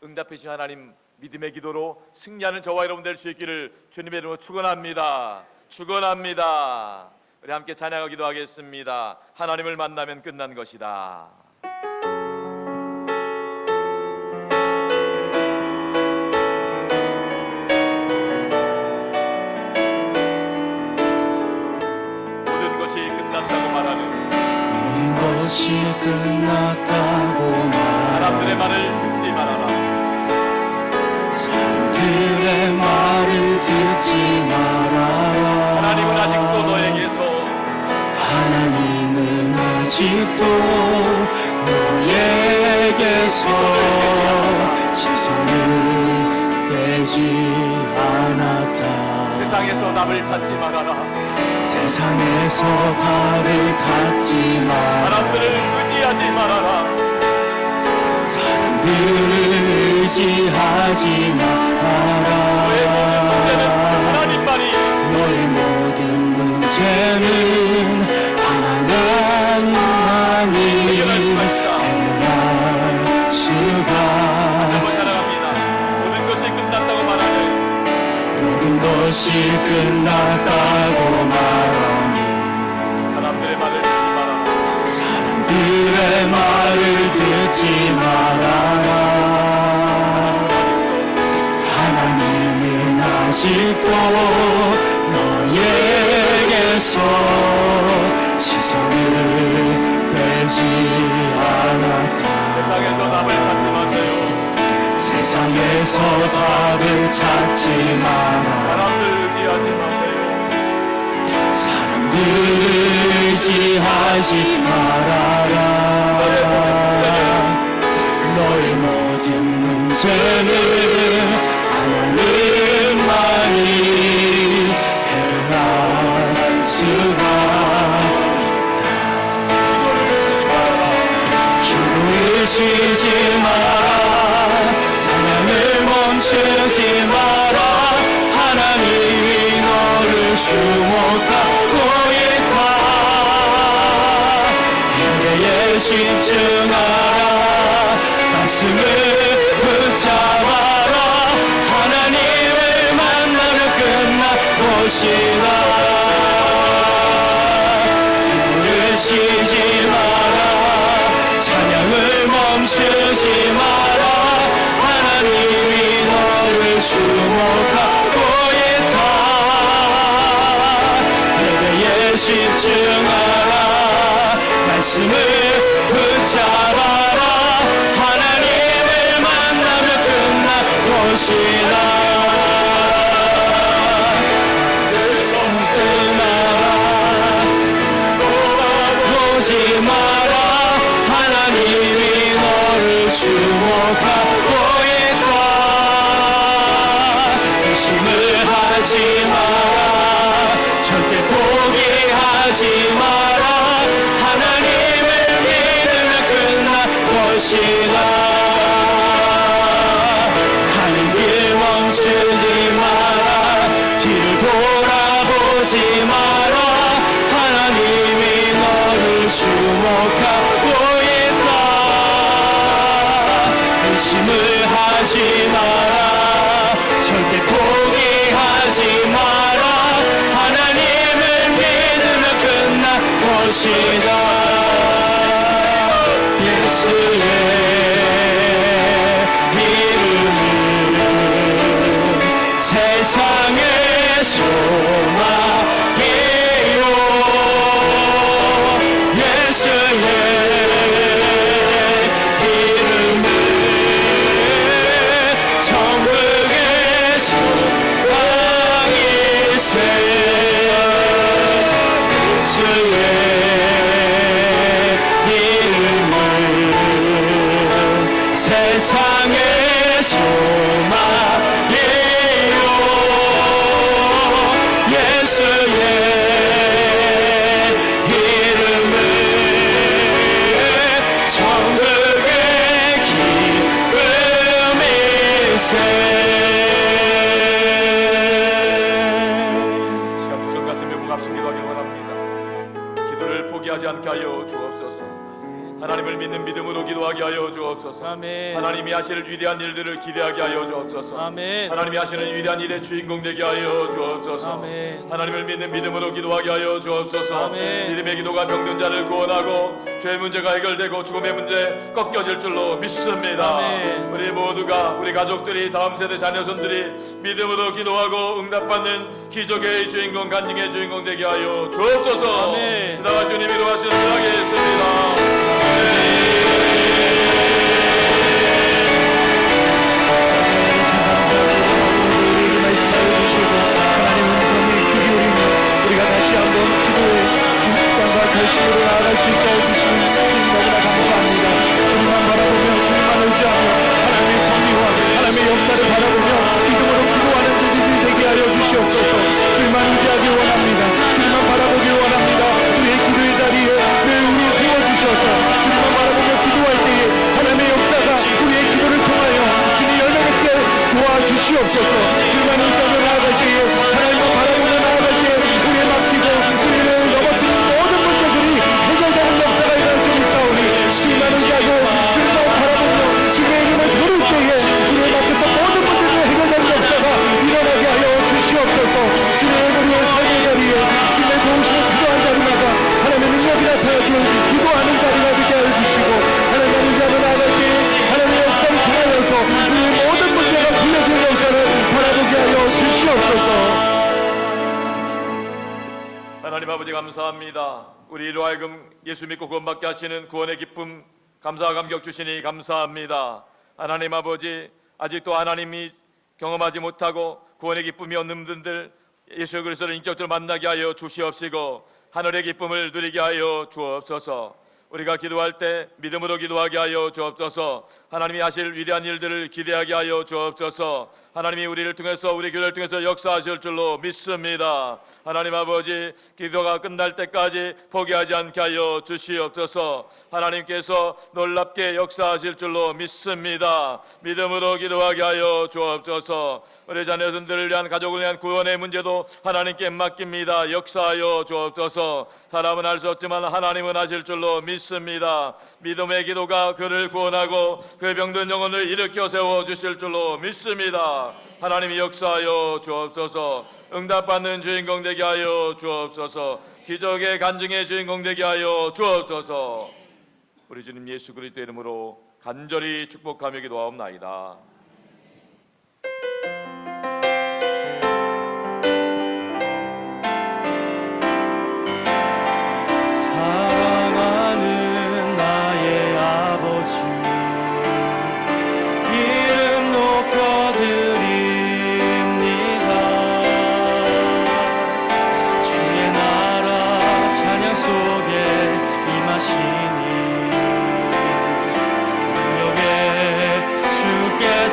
응답해 주신 하나님 믿음의 기도로 승리하는 저와 여러분 될 수 있기를 주님의 이름으로 축원합니다. 축원합니다. 우리 함께 찬양하고 기도하겠습니다. 하나님을 만나면 끝난 것이다. 모든 것이 끝났다고 말하는 모든 것이 끝났다고 사람들의 말을 듣지 말아라. 사람들의 말을 듣지 말아라. 하나님은 아직도 너에게서 하나님은 아직도 너에게서 시선을 떼지 않았다. 세상에서 답을 찾지 말아라. 세상에서 답을 찾지 마라. 사람들을 의지하지 말아라. 사람들을 의지하지 너의 모든 문제는 마라. 하나님만이 너의 모든 문제는 하나님만이 해결할 수가 있다. 해결할 수가 한번 사랑합니다. 모든 것이 끝났다고 말하는 모든 것이 끝났다고 말하니 사람들의 말을 듣지 말아라. 사람들의 말을 듣지 말아라. 하나님은 아직도 너에게서 시선을 떼지 않았다. 세상에서 답을 찾지 마세요. 세상에서 답을 찾지 마라. 사람들 의지하지 마세요. 사람들을 의지하지 말아라. 너의 모든 문제는 하나님만이 해결할 수가 있다. 기도를 쉬지 마라. 찬양을 멈추지 마라. 하나님이 너를 주목하고 있다. 예배에 집중하라. 말씀을 붙잡아라. 하나님을 만나면 끝난 것이다. 주목하고 있다. 예배에 집중하라. 말씀을 붙잡아라. 하나님을 만나면 끝날 것이다. 보지 마라. 하나님이 너를 주목하고 있다. 의심을 하지 마라. 절대 포기하지 마라. 하나님을 믿으면 끝날 것이다. 가는 길 멈추지 마라. 뒤를 돌아보지 마라. 하나님이 너를 주목하고 있다. 의심을 하지 마라. 절대 포기하지 마라. 하나님을 믿으면 끝날 것이다. 예수의 이름은 세상의 소망이요. 예수의 이름은 천국의 소망이세. 예수의 이름은 세상의 소망이요. 예수의 이름은 천국의 기쁨이세. 시간 두 손 가슴에 목합심 기도하기를 원합니다. 기도를 포기하지 않게 하여 주옵소서. 하나님을 믿는 믿음으로 기도하게 하여 주옵소서. 아멘. 하나님이 하실 위대한 일들을 기대하게 하여 주옵소서. 아멘. 하나님이 하시는 위대한 일의 주인공 되게 하여 주옵소서. 아멘. 하나님을 믿는 믿음으로 기도하게 하여 주옵소서. 아멘. 믿음의 기도가 병든 자를 구원하고 죄의 문제가 해결되고 죽음의 문제 꺾여질 줄로 믿습니다. 아멘. 우리 모두가 우리 가족들이 다음 세대 자녀손들이 믿음으로 기도하고 응답받는 기적의 주인공 간증의 주인공 되게 하여 주옵소서. 아멘. 나와 주님이 이루하시는 하겠습니다. 우리에게 말씀하여 주시고 하나님 음성에 귀 기울이며 우리가 다시 한번 기도의 입장과 결심으로 나아갈 수 있게 해주시는 주님 너무나 감사합니다. 주님만 바라보며 주님만 의지하며 하나님의 섭리와 하나님의 역사를 바라보며 믿음으로 기도하는 우리들 되게 하여 주시옵소서. 주님만 의지하기 원합니다. 주님만 바라보기 원합니다. 우리의 기도의 자리에 늘 우리 세워주셔서 주님만 바라보며 기도할 때에 하나님의 역사가 우리의 기도를 통하여 주님 열매롭게 도와주시옵소서. 주님만 의지하며 나아갈 때에 하나님을 바라보며 나아갈 때에 우리의 막히고 우리를 넘어뜨리는 모든 문제들이 해결되는 역사가 일어날 줄 믿사오니 주님만 의지하고 주님만 바라보며 주님의 이름을 부를 때에 우리의 막혔던 모든 문제들이 해결되는 역사가 일어나게 하여 주시옵소서. 주님의 우리의 삶의 자리에 주님의 도우심을 기도한 자리마다 하나님의 능력이 나타나게 기도하는 자리가 되게 하여 주시고 하나님을 의지하며 나아갈 때에 하나님의 역사를 통하여서 우리의 모든 문제가 풀려질 역사를 바라보게 하여 주시옵소서. 하나님 아버지 감사합니다. 우리로 하여금 예수 믿고 구원받게 하시는 구원의 기쁨 감사와 감격 주시니 감사합니다. 하나님 아버지 아직도 하나님이 경험하지 못하고 구원의 기쁨이 없는 분들 예수 그리스도를 인격적으로 만나게 하여 주시옵시고 하늘의 기쁨을 누리게 하여 주옵소서. 우리가 기도할 때 믿음으로 기도하게 하여 주옵소서. 하나님이 하실 위대한 일들을 기대하게 하여 주옵소서. 하나님이 우리를 통해서 우리 교회를 통해서 역사하실 줄로 믿습니다. 하나님 아버지 기도가 끝날 때까지 포기하지 않게 하여 주시옵소서. 하나님께서 놀랍게 역사하실 줄로 믿습니다. 믿음으로 기도하게 하여 주옵소서. 우리 자녀들을 위한 가족을 위한 구원의 문제도 하나님께 맡깁니다. 역사하여 주옵소서. 사람은 알 수 없지만 하나님은 하실 줄로 믿습니다. 믿음의 기도가 그를 구원하고 그의 병든 영혼을 일으켜 세워 주실 줄로 믿습니다. 하나님이 역사하여 주옵소서. 응답받는 주인공 되게 하여 주옵소서. 기적의 간증의 주인공 되게 하여 주옵소서. 우리 주님 예수 그리스도 이름으로 간절히 축복하며 기도하옵나이다.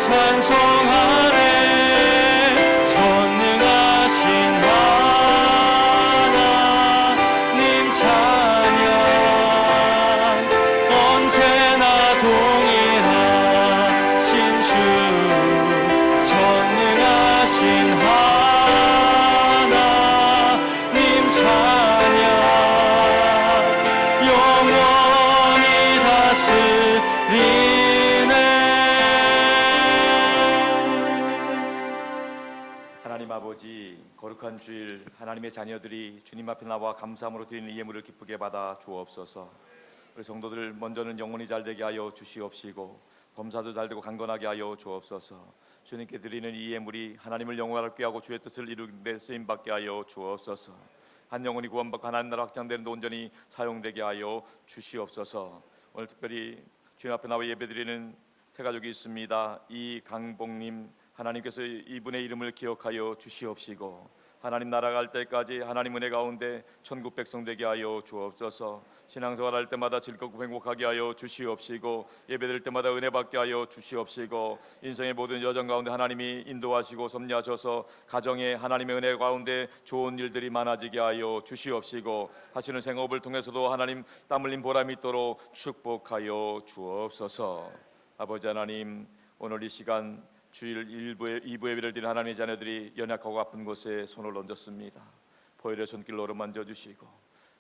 찬송하네 전능하신 하나님 찬양 언제나 동일하신 주 전능하신 하나님 찬양 영원히 다스리네. 하나님 아버지, 거룩한 주일 하나님의 자녀들이 주님 앞에 나와 감사함으로 드리는 이 예물을 기쁘게 받아 주옵소서. 우리 성도들 먼저는 영혼이 잘 되게 하여 주시옵시고 범사도 잘 되고 강건하게 하여 주옵소서. 주님께 드리는 이 예물이 하나님을 영광롭게 하고 주의 뜻을 이루는 데 쓰임 받게 하여 주옵소서. 한 영혼이 구원받고 하나님 나라 확장되는 데 온전히 사용되게 하여 주시옵소서. 오늘 특별히 주님 앞에 나와 예배드리는 세 가족이 있습니다. 이강복님, 하나님께서 이분의 이름을 기억하여 주시옵시고 하나님 나라 갈 때까지 하나님 은혜 가운데 천국 백성 되게 하여 주옵소서. 신앙생활 할 때마다 즐겁고 행복하게 하여 주시옵시고 예배드릴 때마다 은혜 받게 하여 주시옵시고 인생의 모든 여정 가운데 하나님이 인도하시고 섭리하셔서 가정에 하나님의 은혜 가운데 좋은 일들이 많아지게 하여 주시옵시고 하시는 생업을 통해서도 하나님 땀 흘린 보람이 있도록 축복하여 주옵소서. 아버지 하나님, 오늘 이 시간 주일 1부, 2부 예배를 드린 하나님의 자녀들이 연약하고 아픈 곳에 손을 얹었습니다. 보혈의 손길로 어루만져 주시고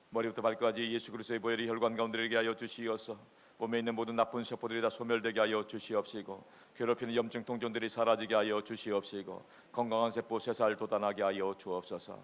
머리부터 발끝까지 예수 그리스도의 보혈이 혈관 가운데 들게 하여 주시어서 몸에 있는 모든 나쁜 세포들이 다 소멸되게 하여 주시옵시고 괴롭히는 염증 통증들이 사라지게 하여 주시옵시고 건강한 세포 새살 돋아나게 하여 주옵소서.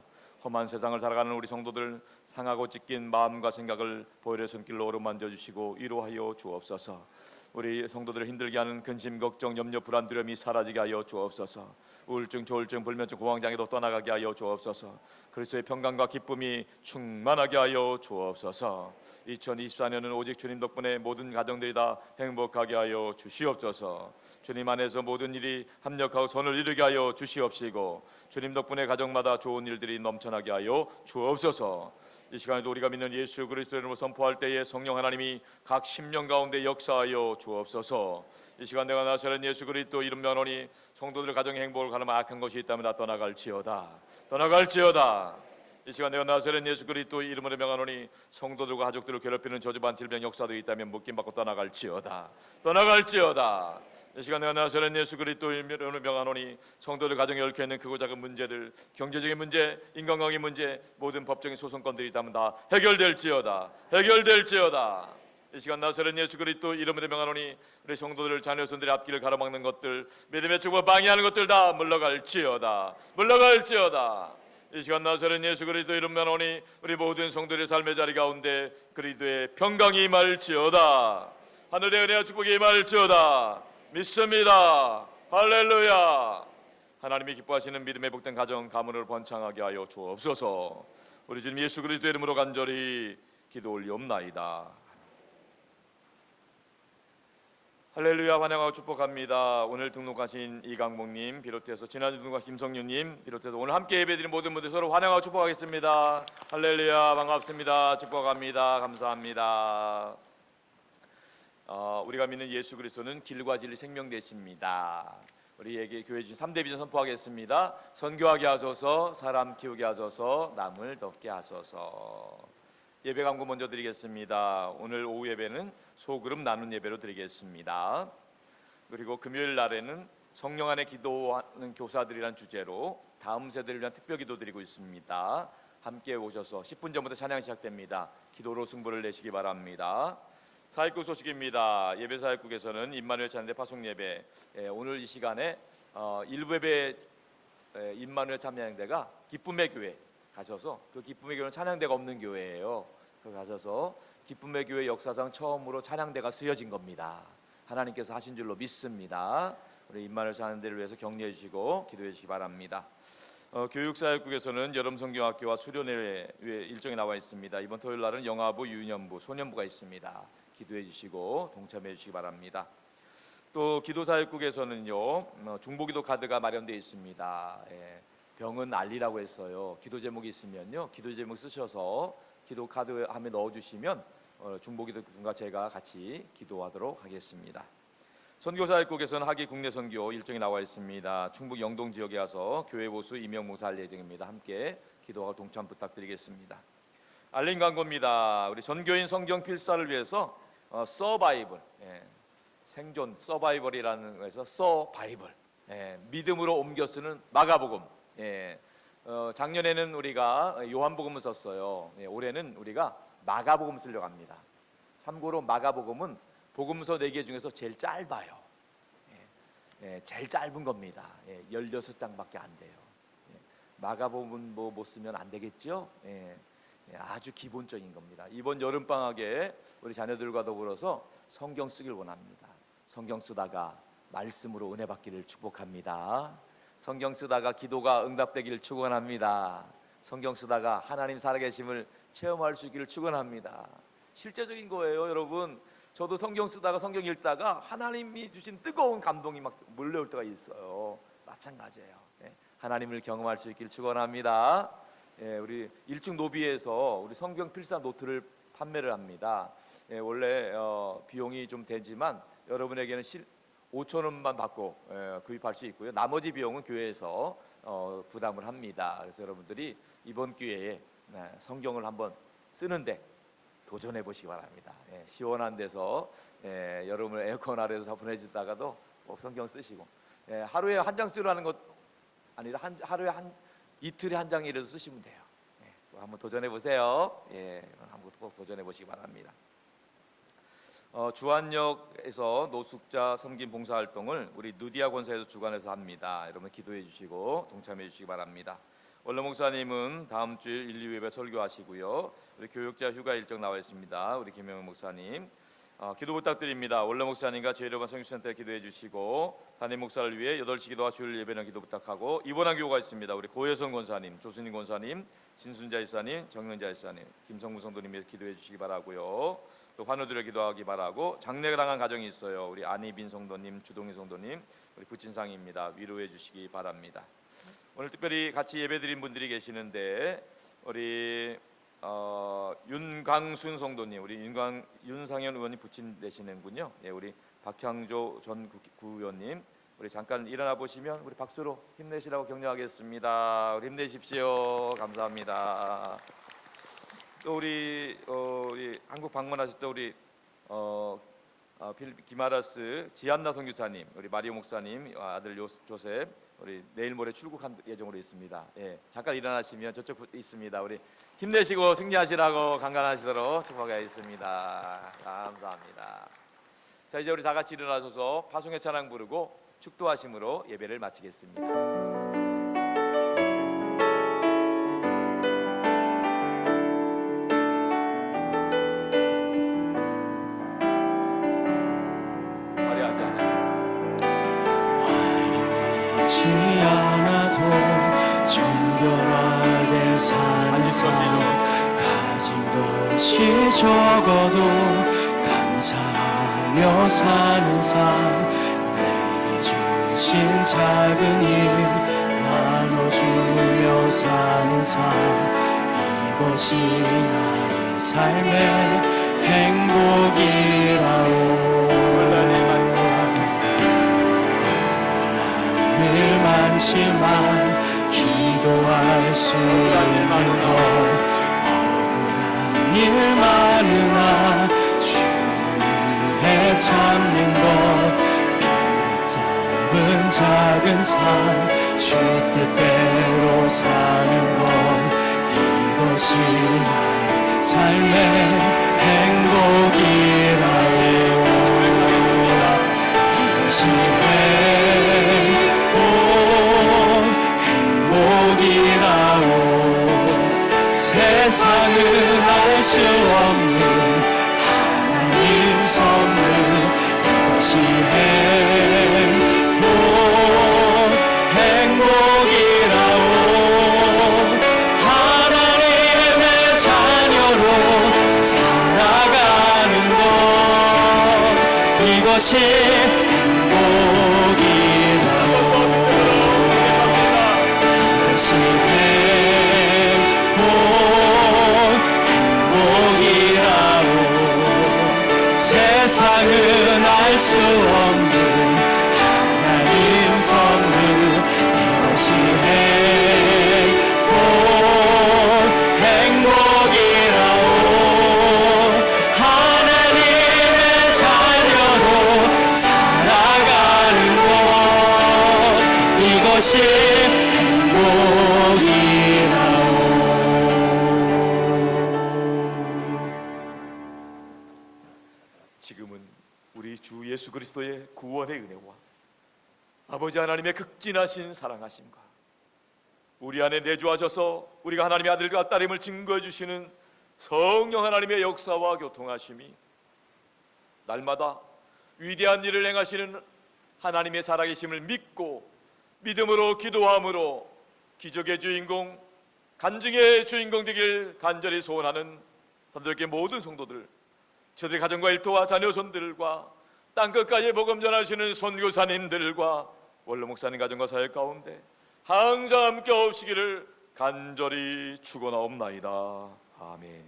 험한 세상을 살아가는 우리 성도들 상하고 찢긴 마음과 생각을 보혈의 손길로 어루만져 주시고 위로하여 주옵소서. 우리 성도들을 힘들게 하는 근심, 걱정, 염려, 불안, 두려움이 사라지게 하여 주옵소서. 우울증, 조울증, 불면증, 공황장애도 떠나가게 하여 주옵소서. 그리스도의 평강과 기쁨이 충만하게 하여 주옵소서. 2024년은 오직 주님 덕분에 모든 가정들이 다 행복하게 하여 주시옵소서. 주님 안에서 모든 일이 합력하고 선을 이루게 하여 주시옵시고 주님 덕분에 가정마다 좋은 일들이 넘쳐나게 하여 주옵소서. 이 시간에도 우리가 믿는 예수 그리스도의 이름으로 선포할 때에 성령 하나님이 각 심령 가운데 역사하여 주옵소서. 이 시간 내가 나사렛 예수 그리스도 이름 명하노니 성도들 가정의 행복을 가늠 악한 것이 있다면 다 떠나갈지어다. 떠나갈지어다. 이 시간 내가 나사렛 예수 그리스도 이름으로 명하노니 성도들과 가족들을 괴롭히는 저주반 질병 역사도 있다면 묶임받고 떠나갈지어다. 떠나갈지어다. 이 시간 내가 나사렛 예수 그리스도 이름으로 명하노니 성도들 가정에 얽혀 있는 크고 작은 문제들, 경제적인 문제, 인간관계 문제, 모든 법적인 소송건들이 있다면 다 해결될지어다. 해결될지어다. 이 시간 나사렛 예수 그리스도 이름으로 명하노니 우리 성도들 자녀손들의 앞길을 가로막는 것들, 믿음의 축복을 방해하는 것들 다 물러갈지어다. 물러갈지어다. 이 시간 나사렛 예수 그리스도 이름 명하노니 우리 모든 성도들의 삶의 자리 가운데 그리스도의 평강이 임할지어다. 하늘의 은혜와 축복이 임할지어다. 믿습니다. 할렐루야. 하나님이 기뻐하시는 믿음의 복된 가정 가문을 번창하게 하여 주옵소서. 우리 주님 예수 그리스도의 이름으로 간절히 기도 올리옵나이다. 할렐루야. 환영하고 축복합니다. 오늘 등록하신 이강복님 비롯해서 지난주 등록한 김성윤님 비롯해서 오늘 함께 예배드린 모든 분들 서로 환영하고 축복하겠습니다. 할렐루야. 반갑습니다. 축복합니다. 감사합니다. 우리가 믿는 예수 그리스도는 길과 진리 생명 되십니다. 우리에게 교회 주신 3대 비전 선포하겠습니다. 선교하게 하소서, 사람 키우게 하소서, 남을 덮게 하소서. 예배 광고 먼저 드리겠습니다. 오늘 오후 예배는 소그룹 나눈 예배로 드리겠습니다. 그리고 금요일 날에는 성령 안에 기도하는 교사들이란 주제로 다음 세대를 위한 특별 기도 드리고 있습니다. 함께 오셔서 10분 전부터 찬양 시작됩니다. 기도로 승부를 내시기 바랍니다. 사역국 소식입니다. 예배 사역국에서는 임마누엘 찬양대 파송 예배, 오늘 이 시간에 일부 예배 임마누엘 찬양대가 기쁨의 교회 가셔서, 그 기쁨의 교회는 찬양대가 없는 교회예요. 그 가셔서 기쁨의 교회 역사상 처음으로 찬양대가 쓰여진 겁니다. 하나님께서 하신 줄로 믿습니다. 우리 임마누엘 찬양대를 위해서 격려해 주시고 기도해 주시기 바랍니다. 교육사역국에서는 여름성경학교와 수련회 일정이 나와 있습니다. 이번 토요일 날은 영아부, 유년부, 소년부가 있습니다. 기도해 주시고 동참해 주시기 바랍니다. 또 기도사역국에서는요, 중보기도 카드가 마련되어 있습니다. 병은 알리라고 했어요. 기도 제목이 있으면요, 기도 제목 쓰셔서 기도 카드 함에 넣어주시면 중보기도과 제가 같이 기도하도록 하겠습니다. 선교사역국에서는 하기 국내 선교 일정이 나와 있습니다. 충북 영동 지역에 와서 교회 보수 임명 목사할 예정입니다. 함께 기도와 동참 부탁드리겠습니다. 알림 광고입니다. 우리 전교인 성경 필사를 위해서 서바이벌, 생존 서바이벌이라는 거에서 서바이벌, 믿음으로 옮겨 쓰는 마가복음. 작년에는 우리가 요한복음을 썼어요. 올해는 우리가 마가복음 쓰려고 합니다. 참고로 마가복음은 복음서 4개 중에서 제일 짧아요. 제일 짧은 겁니다. 16장밖에 안 돼요. 마가복음은 뭐 못 쓰면 안 되겠죠? 아주 기본적인 겁니다. 이번 여름방학에 우리 자녀들과 더불어서 성경 쓰길 원합니다. 성경 쓰다가 말씀으로 은혜 받기를 축복합니다. 성경 쓰다가 기도가 응답되기를 축원합니다. 성경 쓰다가 하나님 살아계심을 체험할 수 있기를 축원합니다. 실제적인 거예요, 여러분. 저도 성경 쓰다가 성경 읽다가 하나님이 주신 뜨거운 감동이 막 몰려올 때가 있어요. 마찬가지예요. 하나님을 경험할 수 있기를 축원합니다. 우리 일중 노비에서 우리 성경 필사 노트를 판매를 합니다. 원래 비용이 좀 되지만 여러분에게는 5,000원만 받고 구입할 수 있고요. 나머지 비용은 교회에서 부담을 합니다. 그래서 여러분들이 이번 기회에 성경을 한번 쓰는데 도전해 보시기 바랍니다. 시원한 데서 여름을 에어컨 아래에서 보내지다가도 꼭 성경 쓰시고 하루에 한 장 쓰려는 것 아니라 하루에 이틀에 한 장이라도 쓰시면 돼요. 한번 도전해 보세요. 한번 꼭 도전해 보시기 바랍니다. 주안역에서 노숙자 섬김 봉사활동을 우리 누디아 권사에서 주관해서 합니다. 여러분 기도해 주시고 동참해 주시기 바랍니다. 원로 목사님은 다음 주일 1, 2부 예배 설교하시고요. 우리 교육자 휴가 일정 나와 있습니다. 우리 김영은 목사님 기도 부탁드립니다. 원로 목사님과 제1호반 성육센터에 기도해 주시고 담임 목사를 위해 8시 기도와 주일 예배는 기도 부탁하고 입원한 교우가 있습니다. 우리 고혜성 권사님, 조순인 권사님, 신순자 일사님, 정은자 일사님, 김성무 성도님 위해서 기도해 주시기 바라고요. 또 환우들을 기도하기 바라고 장례가 당한 가정이 있어요. 우리 안희빈 성도님, 주동희 성도님, 우리 부친상입니다. 위로해 주시기 바랍니다. 오늘 특별히 같이 예배드린 분들이 계시는데 우리 윤광순 성도님, 우리 윤상현 의원님 부친 되시는군요. 우리 박향조 전 구의원님, 우리 잠깐 일어나 보시면 우리 박수로 힘내시라고 격려하겠습니다. 우리 힘내십시오. 감사합니다. 또 우리 한국 방문하실 때 우리 필리핀 기마라스 지안나 선교사님, 우리 마리오 목사님 아들 조셉, 우리 내일 모레 출국한 예정으로 있습니다. 잠깐 일어나시면 저쪽 있습니다. 우리 힘내시고 승리하시라고 강간하시도록 축복하겠습니다. 감사합니다. 자, 이제 우리 다 같이 일어나셔서 파송의 찬양 부르고 축도하심으로 예배를 마치겠습니다. 화려하지 않아요. 화려하지 않아도 정결하게 사는 삶, 가진 것이 적어도 감사하며 사는 삶, 내게 주신 작은 일 나눠주며 사는 삶, 이것이 나의 삶의 행복이라오. 늘 많지만 기도할 수 있는 것, 억울한 일 많으나 주를 위해 참는 것, 비록 짧은 작은 삶, 주 뜻대로 사는 것, 이것이 나의 삶의 행복이라오. 이것이 행복이라오. 세상은 알 수 없는 하나님 선물, 이것이 행복이라오. 하나님의 자녀로 살아가는 것, 이것이 행복이라오. 이것이 행복이라오. 세상은 알 수 없는 우리 주 예수 그리스도의 구원의 은혜와 아버지 하나님의 극진하신 사랑하심과 우리 안에 내주하셔서 우리가 하나님의 아들과 딸임을 증거해 주시는 성령 하나님의 역사와 교통하심이 날마다 위대한 일을 행하시는 하나님의 살아계심을 믿고 믿음으로 기도함으로 기적의 주인공, 간증의 주인공 되길 간절히 소원하는 선들께 모든 성도들, 저들의 가정과 일터와 자녀손들과 땅끝까지 복음 전하시는 선교사님들과 원로 목사님 가정과 사역 가운데 항상 함께 없시기를 간절히 축원하옵나이다. 아멘.